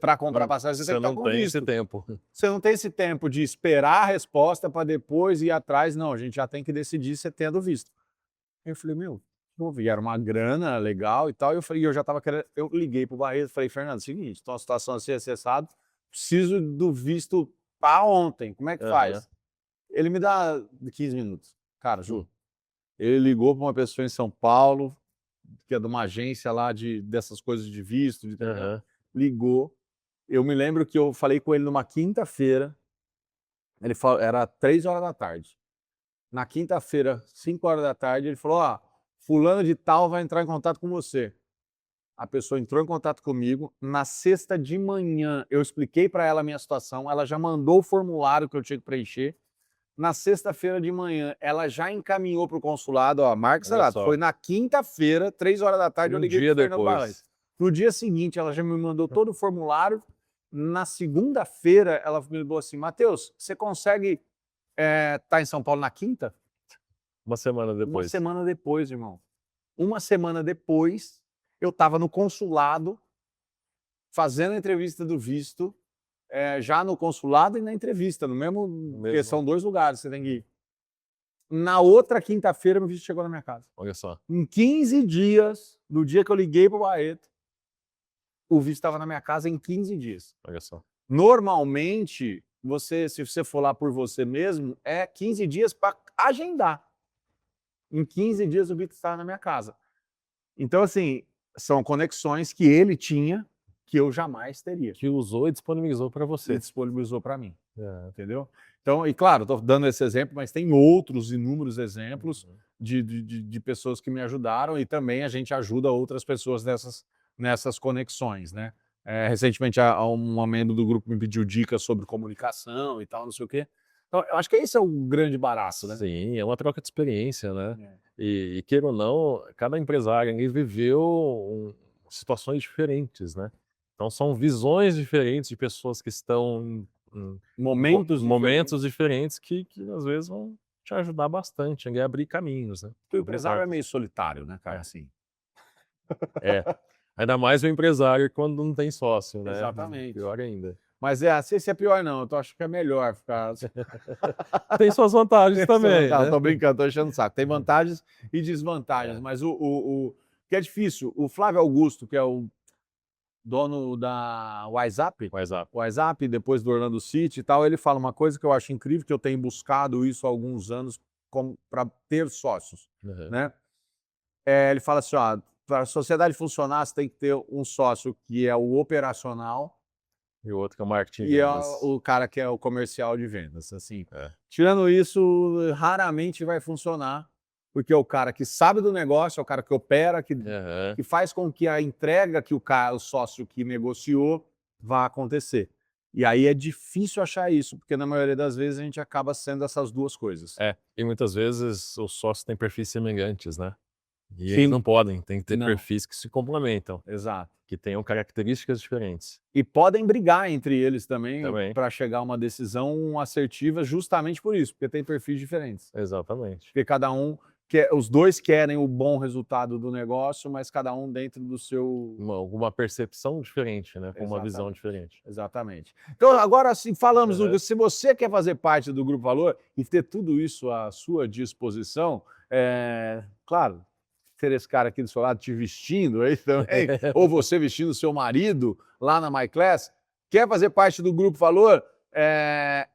para comprar Não, passagem, você tem você que estar não com o tem esse visto. tempo. Você não tem esse tempo de esperar a resposta para depois ir atrás, não, a gente já tem que decidir você tendo o visto". Aí eu falei: "Meu, e era uma grana legal e tal", eu já estava querendo, eu liguei para o Barreto e falei: ""Fernando, é o seguinte, tô uma situação assim, assim, assado, preciso do visto para ontem, como é que Aham. faz?". Ele me dá 15 minutos. Cara, Hum. juro. Ele ligou para uma pessoa em São Paulo, que é de uma agência lá dessas coisas de visto, de entendeu? Aham. Ligou. Eu me lembro que eu falei com ele numa quinta-feira, ele falou, era 3 horas da tarde. Na quinta-feira, 5 horas da tarde, ele falou: "Ó, fulano de tal vai entrar em contato com você". A pessoa entrou em contato comigo. Na sexta de manhã, eu expliquei para ela a minha situação, ela já mandou o formulário que eu tinha que preencher. Na sexta-feira de manhã, ela já encaminhou para o consulado, ó, marca essa Olha data. Foi só, na quinta-feira, 3 horas da tarde, eu um liguei para dia o Fernando Barrantes. depois. No dia seguinte, ela já me mandou todo o formulário. Na segunda-feira, ela me falou assim: "Matheus, você consegue estar em São Paulo na quinta?". Uma semana Uma depois. semana depois, irmão. Uma semana depois, eu estava no consulado, fazendo a entrevista do visto, já no consulado e na entrevista, no mesmo, porque Mesmo. são 2 lugares que você tem que ir. Na outra quinta-feira, meu visto chegou na minha casa. Olha só. Em 15 dias, no dia que eu liguei para o Barreto, o visto estava na minha casa em 15 dias. Olha só. Normalmente, se você for lá por você mesmo, é 15 dias para agendar. Em 15 dias o visto estava na minha casa. Então, assim, são conexões que ele tinha que eu jamais teria. Que usou e disponibilizou para você. Ele disponibilizou para mim. É. Entendeu? Então, e claro, estou dando esse exemplo, mas tem outros inúmeros exemplos de pessoas que me ajudaram e também a gente ajuda outras pessoas nessas conexões, né? Recentemente, uma membro do grupo me pediu dicas sobre comunicação e tal, não sei o quê. Então, eu acho que esse é o grande baraço, né? Sim, é uma troca de experiência, né? É. E queira ou não, cada empresário ali viveu situações diferentes, né? Então são visões diferentes de pessoas que estão em momentos diferentes que às vezes vão te ajudar bastante a abrir caminhos, né? O empresário é meio solitário, né, cara? É. Assim. É. Ainda mais o empresário quando não tem sócio, né? Exatamente. Pior ainda. Mas esse é pior não, eu acho que é melhor ficar... Tem suas vantagens também, Não, né? tô brincando, tô enchendo o saco. Tem vantagens e desvantagens, mas o que é difícil, o Flávio Augusto, que é o dono da WhatsApp, depois do Orlando City e tal, ele fala uma coisa que eu acho incrível, que eu tenho buscado isso há alguns anos para ter sócios, né? Ele fala assim, ó, para a sociedade funcionar, você tem que ter um sócio que é o operacional e o outro que é o marketing. E o cara que é o comercial de vendas, assim. Tirando isso, raramente vai funcionar, porque é o cara que sabe do negócio, é o cara que opera, que faz com que a entrega que o sócio que negociou vá acontecer. E aí é difícil achar isso, porque na maioria das vezes a gente acaba sendo essas duas coisas. E muitas vezes os sócios têm perfis semelhantes, né? E Sim. eles não podem, tem que ter Não. perfis que se complementam. Exato. Que tenham características diferentes. E podem brigar entre eles também. Para chegar a uma decisão assertiva justamente por isso, porque tem perfis diferentes. Exatamente. Porque cada um os dois querem o bom resultado do negócio, mas cada um dentro do seu... Uma percepção diferente, né? Com uma visão diferente. Exatamente. Então, agora sim, falamos, Lucas, se você quer fazer parte do Grupo Valor e ter tudo isso à sua disposição, claro, ter esse cara aqui do seu lado te vestindo aí também, ou você vestindo o seu marido lá na MyClass, quer fazer parte do Grupo Valor?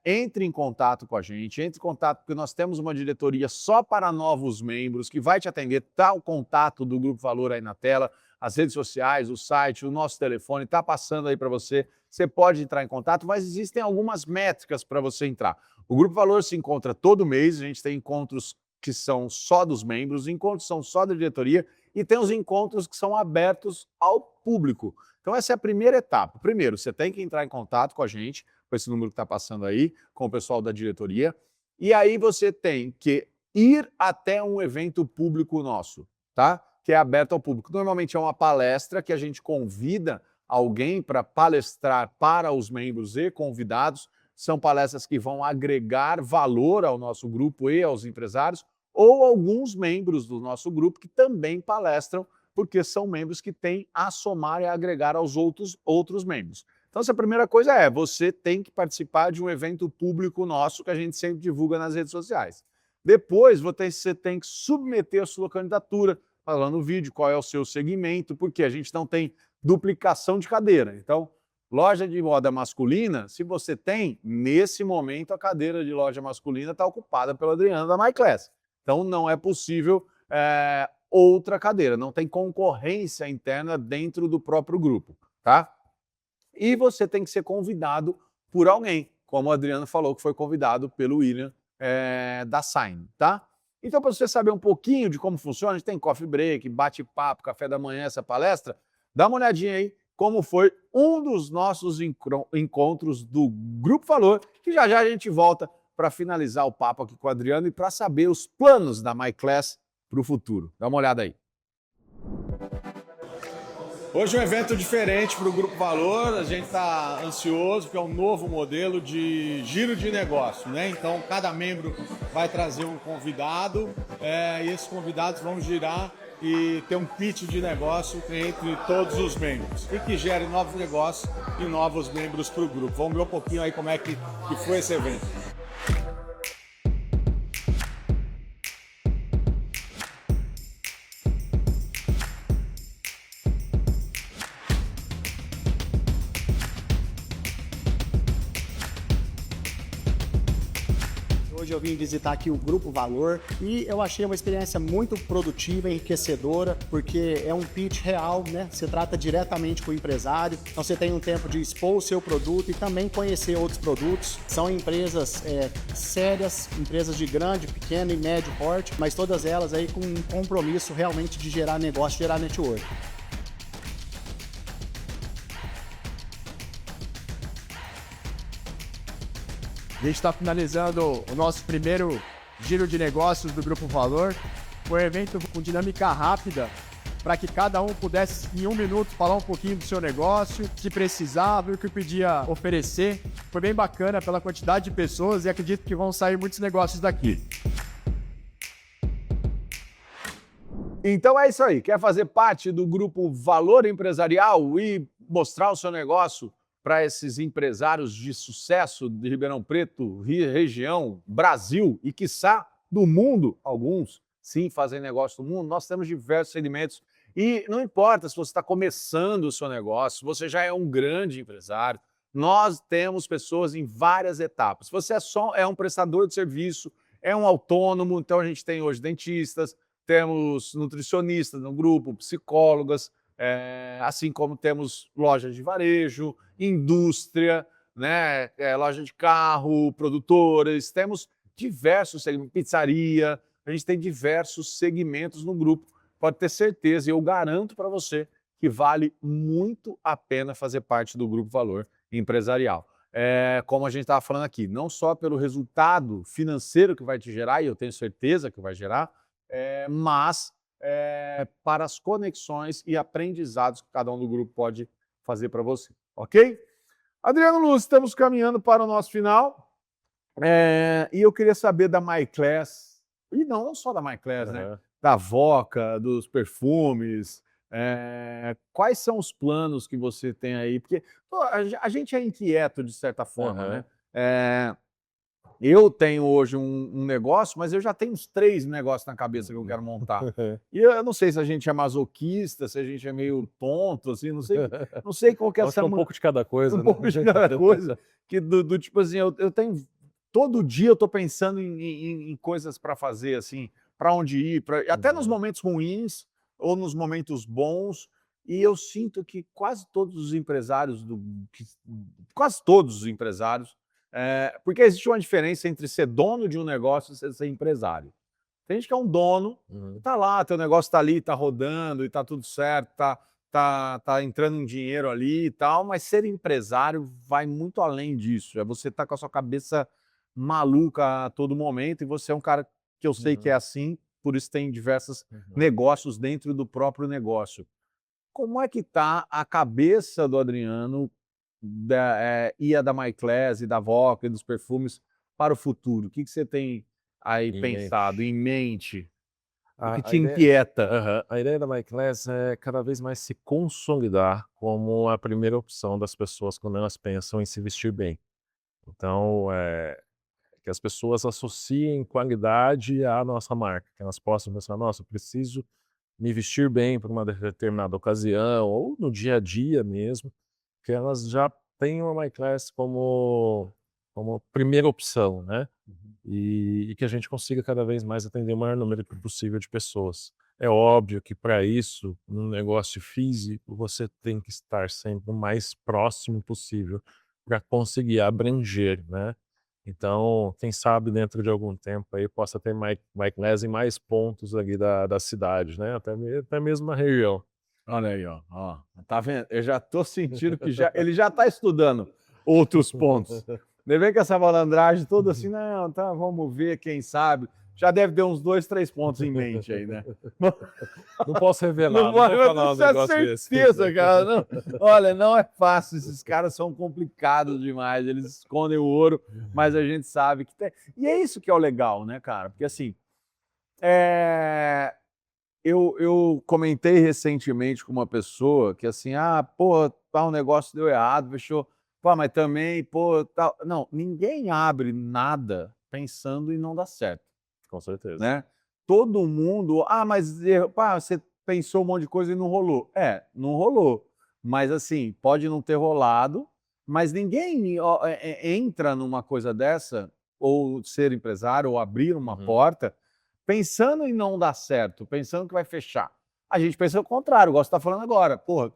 Entre em contato com a gente, entre em contato, porque nós temos uma diretoria só para novos membros que vai te atender. Tá o contato do Grupo Valor aí na tela, as redes sociais, o site, o nosso telefone, tá passando aí para você. Você pode entrar em contato, mas existem algumas métricas para você entrar. O Grupo Valor se encontra todo mês, a gente tem encontros que são só dos membros, encontros são só da diretoria e tem os encontros que são abertos ao público. Então essa é a primeira etapa. Primeiro, você tem que entrar em contato com a gente, com esse número que está passando aí, com o pessoal da diretoria, e aí você tem que ir até um evento público nosso, tá? Que é aberto ao público. Normalmente é uma palestra que a gente convida alguém para palestrar para os membros e convidados. São palestras que vão agregar valor ao nosso grupo e aos empresários, ou alguns membros do nosso grupo que também palestram, porque são membros que têm a somar e a agregar aos outros membros. Então, essa primeira coisa você tem que participar de um evento público nosso que a gente sempre divulga nas redes sociais. Depois, você tem que submeter a sua candidatura, falando no vídeo qual é o seu segmento, porque a gente não tem duplicação de cadeira. Então, loja de moda masculina, se você tem, nesse momento a cadeira de loja masculina está ocupada pela Adriana da MyClass. Então, não é possível outra cadeira, não tem concorrência interna dentro do próprio grupo, tá? E você tem que ser convidado por alguém, como o Adriano falou que foi convidado pelo William da Sign, tá? Então, para você saber um pouquinho de como funciona, a gente tem coffee break, bate-papo, café da manhã, essa palestra, dá uma olhadinha aí como foi um dos nossos encontros do Grupo Valor, que já já a gente volta para finalizar o papo aqui com o Adriano e para saber os planos da MyClass para o futuro. Dá uma olhada aí. Hoje é um evento diferente para o Grupo Valor, a gente está ansioso porque é um novo modelo de giro de negócio, né? Então cada membro vai trazer um convidado e esses convidados vão girar e ter um pitch de negócio entre todos os membros e que gere novos negócios e novos membros para o grupo. Vamos ver um pouquinho aí como é que foi esse evento. Hoje eu vim visitar aqui o Grupo Valor e eu achei uma experiência muito produtiva, enriquecedora, porque é um pitch real, né? Você trata diretamente com o empresário, então você tem um tempo de expor o seu produto e também conhecer outros produtos. São empresas sérias, empresas de grande, pequeno e médio porte, mas todas elas aí com um compromisso realmente de gerar negócio, gerar network. A gente está finalizando o nosso primeiro giro de negócios do Grupo Valor. Foi um evento com dinâmica rápida, para que cada um pudesse, em 1 minuto, falar um pouquinho do seu negócio, se precisava, o que podia oferecer. Foi bem bacana pela quantidade de pessoas e acredito que vão sair muitos negócios daqui. Então é isso aí. Quer fazer parte do Grupo Valor Empresarial e mostrar o seu negócio para esses empresários de sucesso de Ribeirão Preto, região, Brasil e, quiçá, do mundo? Alguns, sim, fazem negócio do mundo. Nós temos diversos segmentos e não importa se você está começando o seu negócio, se você já é um grande empresário, nós temos pessoas em várias etapas. Se você é um prestador de serviço, é um autônomo, então a gente tem hoje dentistas, temos nutricionistas no grupo, psicólogas, assim como temos lojas de varejo, indústria, né, loja de carro, produtoras, temos diversos segmentos, pizzaria, a gente tem diversos segmentos no grupo. Pode ter certeza, e eu garanto para você que vale muito a pena fazer parte do Grupo Valor Empresarial. Como a gente estava falando aqui, não só pelo resultado financeiro que vai te gerar, e eu tenho certeza que vai gerar, mas para as conexões e aprendizados que cada um do grupo pode fazer para você, ok? Adriano Luz, estamos caminhando para o nosso final e eu queria saber da MyClass, e não só da MyClass, né? Da Voca, dos perfumes, quais são os planos que você tem aí? Porque a gente é inquieto de certa forma, né? Eu tenho hoje um negócio, mas eu já tenho uns 3 negócios na cabeça que eu quero montar. E eu não sei se a gente é masoquista, se a gente é meio tonto, assim, não sei qual que é essa... Um pouco de cada coisa, Um né? pouco de cada coisa. Que do tipo assim, eu tenho... Todo dia eu estou pensando em coisas para fazer, assim, para onde ir, até nos momentos ruins ou nos momentos bons. E eu sinto que quase todos os empresários, porque existe uma diferença entre ser dono de um negócio e ser empresário. Tem gente que é um dono, tá lá, teu negócio tá ali, tá rodando e tá tudo certo, tá entrando um dinheiro ali e tal, mas ser empresário vai muito além disso. É você tá com a sua cabeça maluca a todo momento e você é um cara que eu sei que é assim, por isso tem diversos negócios dentro do próprio negócio. Como é que tá a cabeça do Adriano e a da MyClass e da Voca e dos perfumes para o futuro? O que você tem aí pensado, em mente? O que te inquieta? A ideia da MyClass é cada vez mais se consolidar como a primeira opção das pessoas quando elas pensam em se vestir bem. Então, que as pessoas associem qualidade à nossa marca, que elas possam pensar, nossa, eu preciso me vestir bem para uma determinada ocasião, ou no dia a dia mesmo, que elas já tenham a MyClass como primeira opção, né? E que a gente consiga cada vez mais atender o maior número possível de pessoas. É óbvio que para isso, no negócio físico, você tem que estar sempre o mais próximo possível para conseguir abranger, né? Então, quem sabe dentro de algum tempo aí possa ter MyClass em mais pontos ali da cidade, né? Até mesmo na região. Olha aí, ó. Tá vendo? Eu já tô sentindo que ele já tá estudando outros pontos. Ele vem com essa malandragem toda assim, não, tá, vamos ver, quem sabe. Já deve ter uns 2, 3 pontos em mente aí, né? Não posso revelar, Não vou vai, falar um mas negócio tenho desse. certeza, cara. Não. Olha, não é fácil, esses caras são complicados demais, eles escondem o ouro, mas a gente sabe que tem. E é isso que é o legal, né, cara? Porque assim, eu comentei recentemente com uma pessoa que assim, pô, um negócio deu errado, fechou. Pô, mas também, pô, tal. Não, ninguém abre nada pensando em não dar certo, Com certeza. né? Todo mundo, mas você pensou um monte de coisa e não rolou. Não rolou. Mas assim, pode não ter rolado, mas ninguém entra numa coisa dessa ou ser empresário, ou abrir uma porta, pensando em não dar certo, pensando que vai fechar. A gente pensa o contrário, igual você está falando agora. Porra,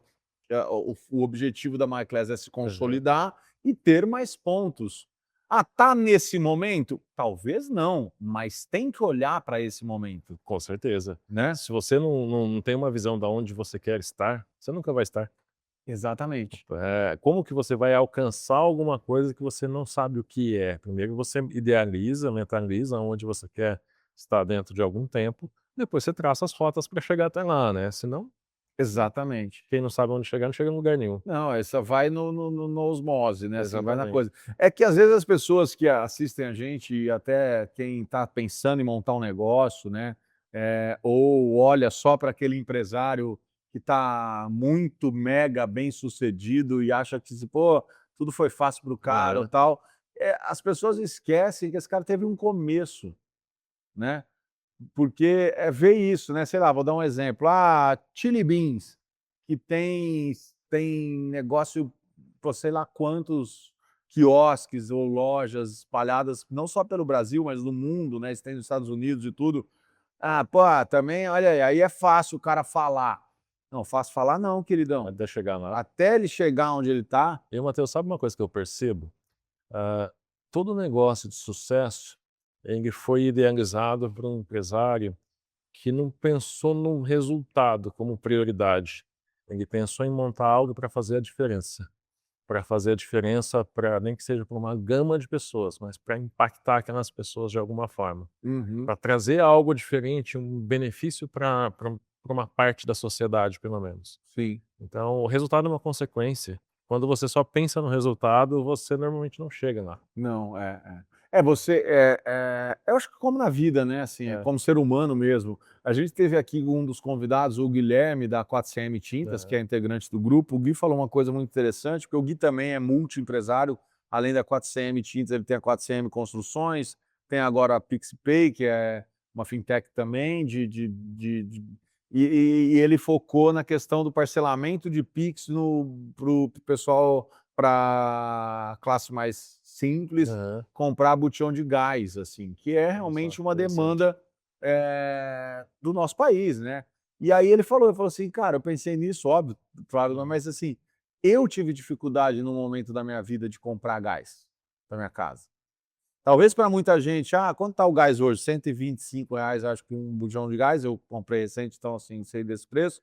o objetivo da MyClass é se consolidar e ter mais pontos. Ah, tá nesse momento? Talvez não, mas tem que olhar para esse momento, Com certeza. né? Se você não tem uma visão de onde você quer estar, você nunca vai estar. Exatamente. Como que você vai alcançar alguma coisa que você não sabe o que é? Primeiro você idealiza, mentaliza onde você quer estar dentro de algum tempo, depois você traça as rotas para chegar até lá, né? Senão, Exatamente. quem não sabe onde chegar, não chega em lugar nenhum. Não, essa vai no osmose, né? Assim, vai na Exatamente. coisa. É que às vezes as pessoas que assistem a gente, e até quem está pensando em montar um negócio, né? Ou olha só para aquele empresário que está muito mega bem sucedido e acha que, pô, tudo foi fácil para o cara ou tal. As pessoas esquecem que esse cara teve um começo, né? Porque ver isso, né? Sei lá, vou dar um exemplo. Chili Beans, que tem negócio por sei lá quantos quiosques ou lojas espalhadas, não só pelo Brasil, mas no mundo, né? Isso tem nos Estados Unidos e tudo. Pô, também, olha aí é fácil o cara falar. Não, fácil falar não, queridão. Até chegar lá. Até ele chegar onde ele está. E, Matheus, sabe uma coisa que eu percebo? Todo negócio de sucesso, ele foi idealizado por um empresário que não pensou no resultado como prioridade. Ele pensou em montar algo para fazer a diferença. Para fazer a diferença, nem que seja para uma gama de pessoas, mas para impactar aquelas pessoas de alguma forma. Para trazer algo diferente, um benefício para uma parte da sociedade, pelo menos. Sim. Então, o resultado é uma consequência. Quando você só pensa no resultado, você normalmente não chega lá. Não, você, eu acho que como na vida, né, assim, como ser humano mesmo. A gente teve aqui um dos convidados, o Guilherme, da 4CM Tintas, que é integrante do grupo. O Gui falou uma coisa muito interessante, porque o Gui também é multi-empresário, além da 4CM Tintas, ele tem a 4CM Construções, tem agora a PixPay, que é uma fintech também, e ele focou na questão do parcelamento de Pix para o pessoal, para classe mais simples, comprar botijão de gás, assim, que é realmente uma demanda do nosso país, né? E aí ele falou assim, cara, eu pensei nisso, óbvio, claro, mas assim, eu tive dificuldade no momento da minha vida de comprar gás para minha casa. Talvez para muita gente, quanto está o gás hoje? R$ 125, acho que um botijão de gás, eu comprei recente, então assim, sei desse preço.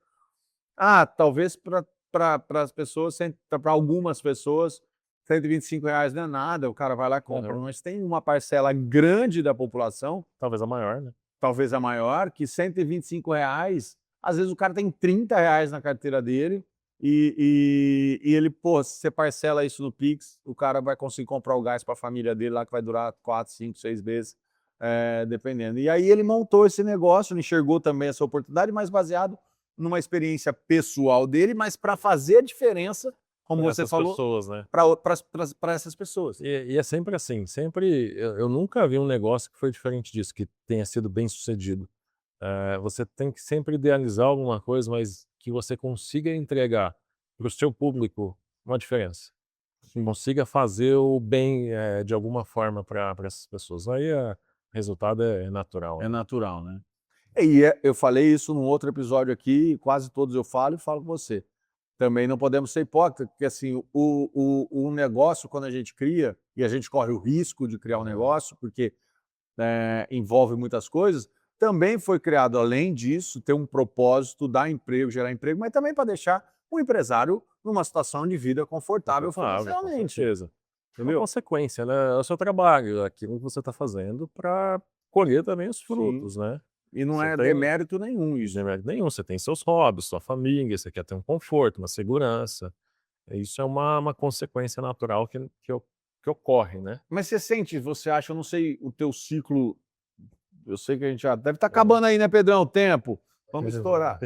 Talvez para as pessoas, para algumas pessoas, R$ 125 não é nada, o cara vai lá e compra. Mas tem uma parcela grande da população, Talvez a maior, né? talvez a maior, que R$ 125, às vezes o cara tem R$ 30 na carteira dele, e ele, pô, se você parcela isso no Pix, o cara vai conseguir comprar o gás para a família dele lá, que vai durar 4, 5, 6 meses, dependendo. E aí ele montou esse negócio, enxergou também essa oportunidade, mas baseado numa experiência pessoal dele, mas para fazer a diferença, como Pra você essas falou, pessoas, né? para essas pessoas. E é sempre assim, eu nunca vi um negócio que foi diferente disso, que tenha sido bem sucedido. Você tem que sempre idealizar alguma coisa, mas que você consiga entregar para o seu público uma diferença. Consiga fazer o bem de alguma forma para essas pessoas. Aí o resultado é natural. É natural, né? Eu falei isso num outro episódio aqui, quase todos eu falo e falo com você. Também não podemos ser hipócritas, porque assim, o negócio, quando a gente cria, e a gente corre o risco de criar um negócio, porque envolve muitas coisas, também foi criado, além disso, ter um propósito, dar emprego, gerar emprego, mas também para deixar o empresário numa situação de vida confortável Com financeiramente. certeza. É uma Entendeu? consequência, né? É o seu trabalho, aquilo que você está fazendo para colher também os frutos, né? E não Você é tem- demérito nenhum isso. Sem demérito nenhum, você tem seus hobbies, sua família, você quer ter um conforto, uma segurança. Isso é uma consequência natural que ocorre, né? Mas você acha, eu não sei o teu ciclo, eu sei que a gente já deve estar acabando aí, né, Pedrão, o tempo. Vamos estourar.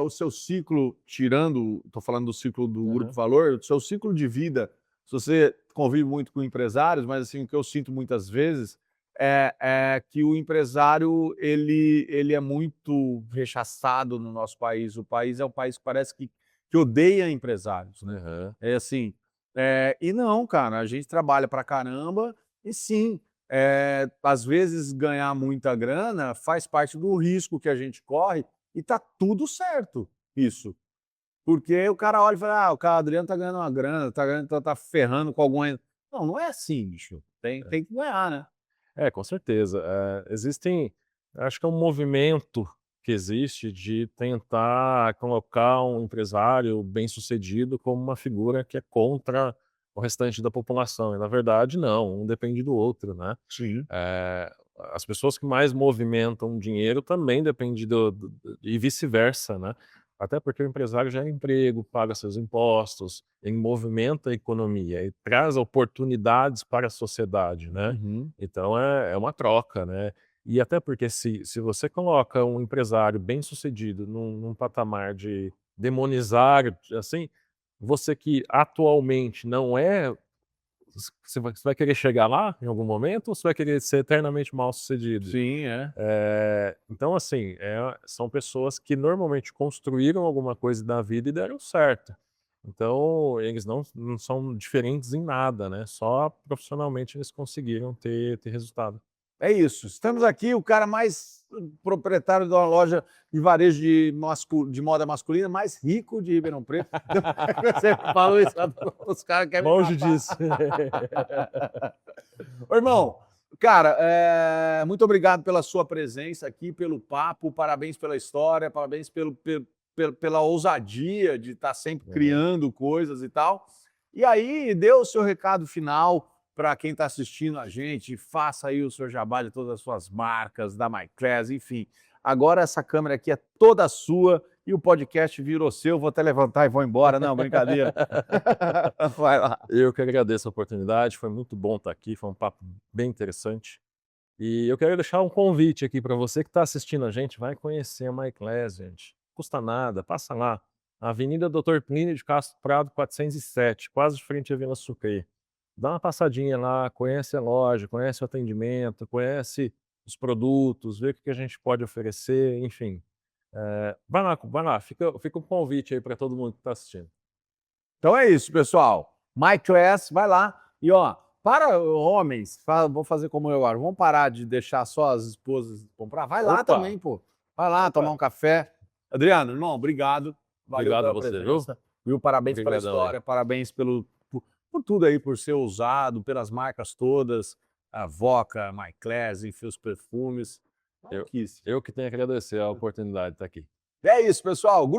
O seu ciclo, estou falando do ciclo do Grupo Valor, o seu ciclo de vida, se você convive muito com empresários, mas assim, o que eu sinto muitas vezes é que o empresário, ele é muito rechaçado no nosso país. O país é um país que parece que odeia empresários, né? É assim, E não, cara, a gente trabalha pra caramba e sim, às vezes ganhar muita grana faz parte do risco que a gente corre e tá tudo certo isso. Porque o cara olha e fala: "Ah, o cara Adriano tá ganhando uma grana, tá ganhando tá ferrando com alguma". Não, não é assim, bicho. Tem que ganhar, né. Com certeza. Acho que é um movimento que existe de tentar colocar um empresário bem-sucedido como uma figura que é contra o restante da população, e na verdade não, um depende do outro, né. Sim. As pessoas que mais movimentam dinheiro também dependem e vice-versa, né. Até porque o empresário gera emprego, paga seus impostos, ele movimenta a economia e traz oportunidades para a sociedade, né. Uhum. Então é uma troca, né. E até porque se você coloca um empresário bem-sucedido num patamar de demonizar, assim, você que atualmente não é, você vai querer chegar lá em algum momento ou você vai querer ser eternamente mal-sucedido? Sim, é. Então assim, são pessoas que normalmente construíram alguma coisa na vida e deram certo. Então eles não são diferentes em nada, né, só profissionalmente eles conseguiram ter resultado. É isso. Estamos aqui, o cara mais proprietário de uma loja de varejo de moda masculina mais rico de Ribeirão Preto. Você falou isso, os caras querem me Longe matar. disso. Ô, irmão, cara, muito obrigado pela sua presença aqui, pelo papo, parabéns pela história, parabéns pela ousadia de estar sempre criando coisas e tal. E aí, dê o seu recado final para quem está assistindo a gente, faça aí o seu jabá de todas as suas marcas, da MyClass, enfim. Agora essa câmera aqui é toda sua e o podcast virou seu, vou até levantar e vou embora. Não, brincadeira. Vai lá. Eu que agradeço a oportunidade, foi muito bom estar aqui, foi um papo bem interessante. E eu quero deixar um convite aqui para você que está assistindo a gente, vai conhecer a MyClass, gente. Não custa nada, passa lá. Avenida Doutor Plínio de Castro Prado, 407, quase de frente à Vila Sucre. Dá uma passadinha lá, conhece a loja, conhece o atendimento, conhece os produtos, vê o que a gente pode oferecer, enfim. Vai lá, fica um convite aí para todo mundo que está assistindo. Então é isso, pessoal. MyClass, vai lá. E ó, para homens, vou fazer como eu agora, vamos parar de deixar só as esposas comprar. Vai lá Opa! também, pô. Vai lá tomar um café. Adriano, irmão, obrigado. Valeu Obrigado a pela você, presença. Viu? Parabéns pela Obrigadão aí. história, parabéns por tudo aí, por ser ousado, pelas marcas todas, a Voca, MyClass, enfim, os perfumes. Maluquice. Eu que tenho que agradecer a oportunidade de estar aqui. É isso, pessoal.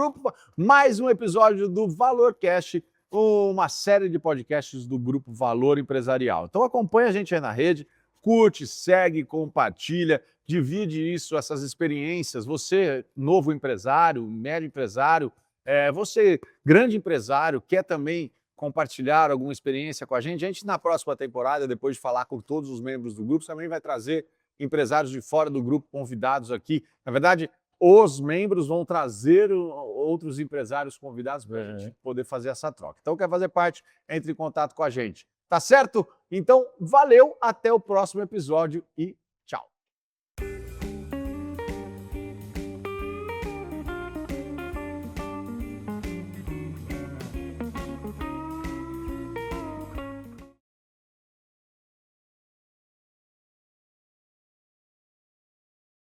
Mais um episódio do ValorCast, uma série de podcasts do Grupo Valor Empresarial. Então acompanha a gente aí na rede, curte, segue, compartilha, divide isso, essas experiências. Você, novo empresário, médio empresário, você, grande empresário, quer também compartilhar alguma experiência com a gente na próxima temporada, depois de falar com todos os membros do grupo, também vai trazer empresários de fora do grupo convidados aqui. Na verdade, os membros vão trazer outros empresários convidados para a gente poder fazer essa troca. Então, quer fazer parte? Entre em contato com a gente. Tá certo? Então, valeu, até o próximo episódio e